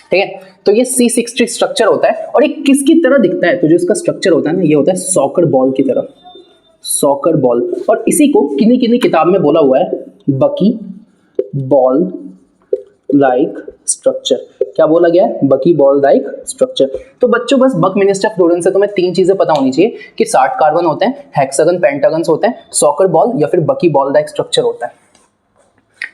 ठीक है, तो ये C60 स्ट्रक्चर होता है। और ये किसकी तरह दिखता है? तो जो इसका स्ट्रक्चर होता है ना, ये होता है सॉकर बॉल की तरह। Soccer ball. और इसी को किन्हीं किन्हीं किताब में बोला हुआ है बकी बॉल लाइक स्ट्रक्चर। क्या बोला गया है? बकी बॉल लाइक स्ट्रक्चर। तो बच्चों बस बकमिंस्टर फ्लोरीन से तुम्हें 3 चीजें पता होनी चाहिए कि 60 कार्बन होते हैं, हेक्सागन पेंटागन्स होते हैं, सॉकर बॉल या फिर बकी बॉल लाइक स्ट्रक्चर होता है।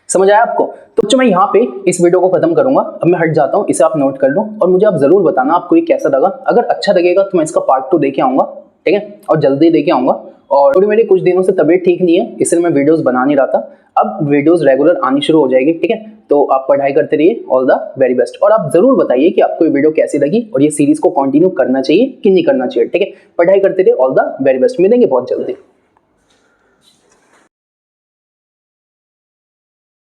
समझ आया आपको? तो बच्चों मैं यहाँ पे इस वीडियो को खत्म करूंगा। अब मैं हट जाता हूँ, इसे आप नोट कर लो और मुझे आप जरूर बताना आपको ये कैसा लगा। अगर अच्छा लगेगा तो मैं इसका पार्ट 2 लेके आऊंगा। ठीक है, और जल्दी लेके आऊंगा। और थोड़ी मेरी कुछ दिनों से तबीयत ठीक नहीं है, इसलिए मैं वीडियोस बना नहीं रहा था। अब वीडियोस रेगुलर आनी शुरू हो जाएगी। ठीक है, तो आप पढ़ाई करते रहिए। All the very best. और आप जरूर बताइए कि आपको ये वीडियो कैसी लगी और ये सीरीज को कंटिन्यू करना चाहिए कि नहीं करना चाहिए। ठीक है, पढ़ाई करते रहिए। All the very best. मिलेंगे बहुत जल्दी।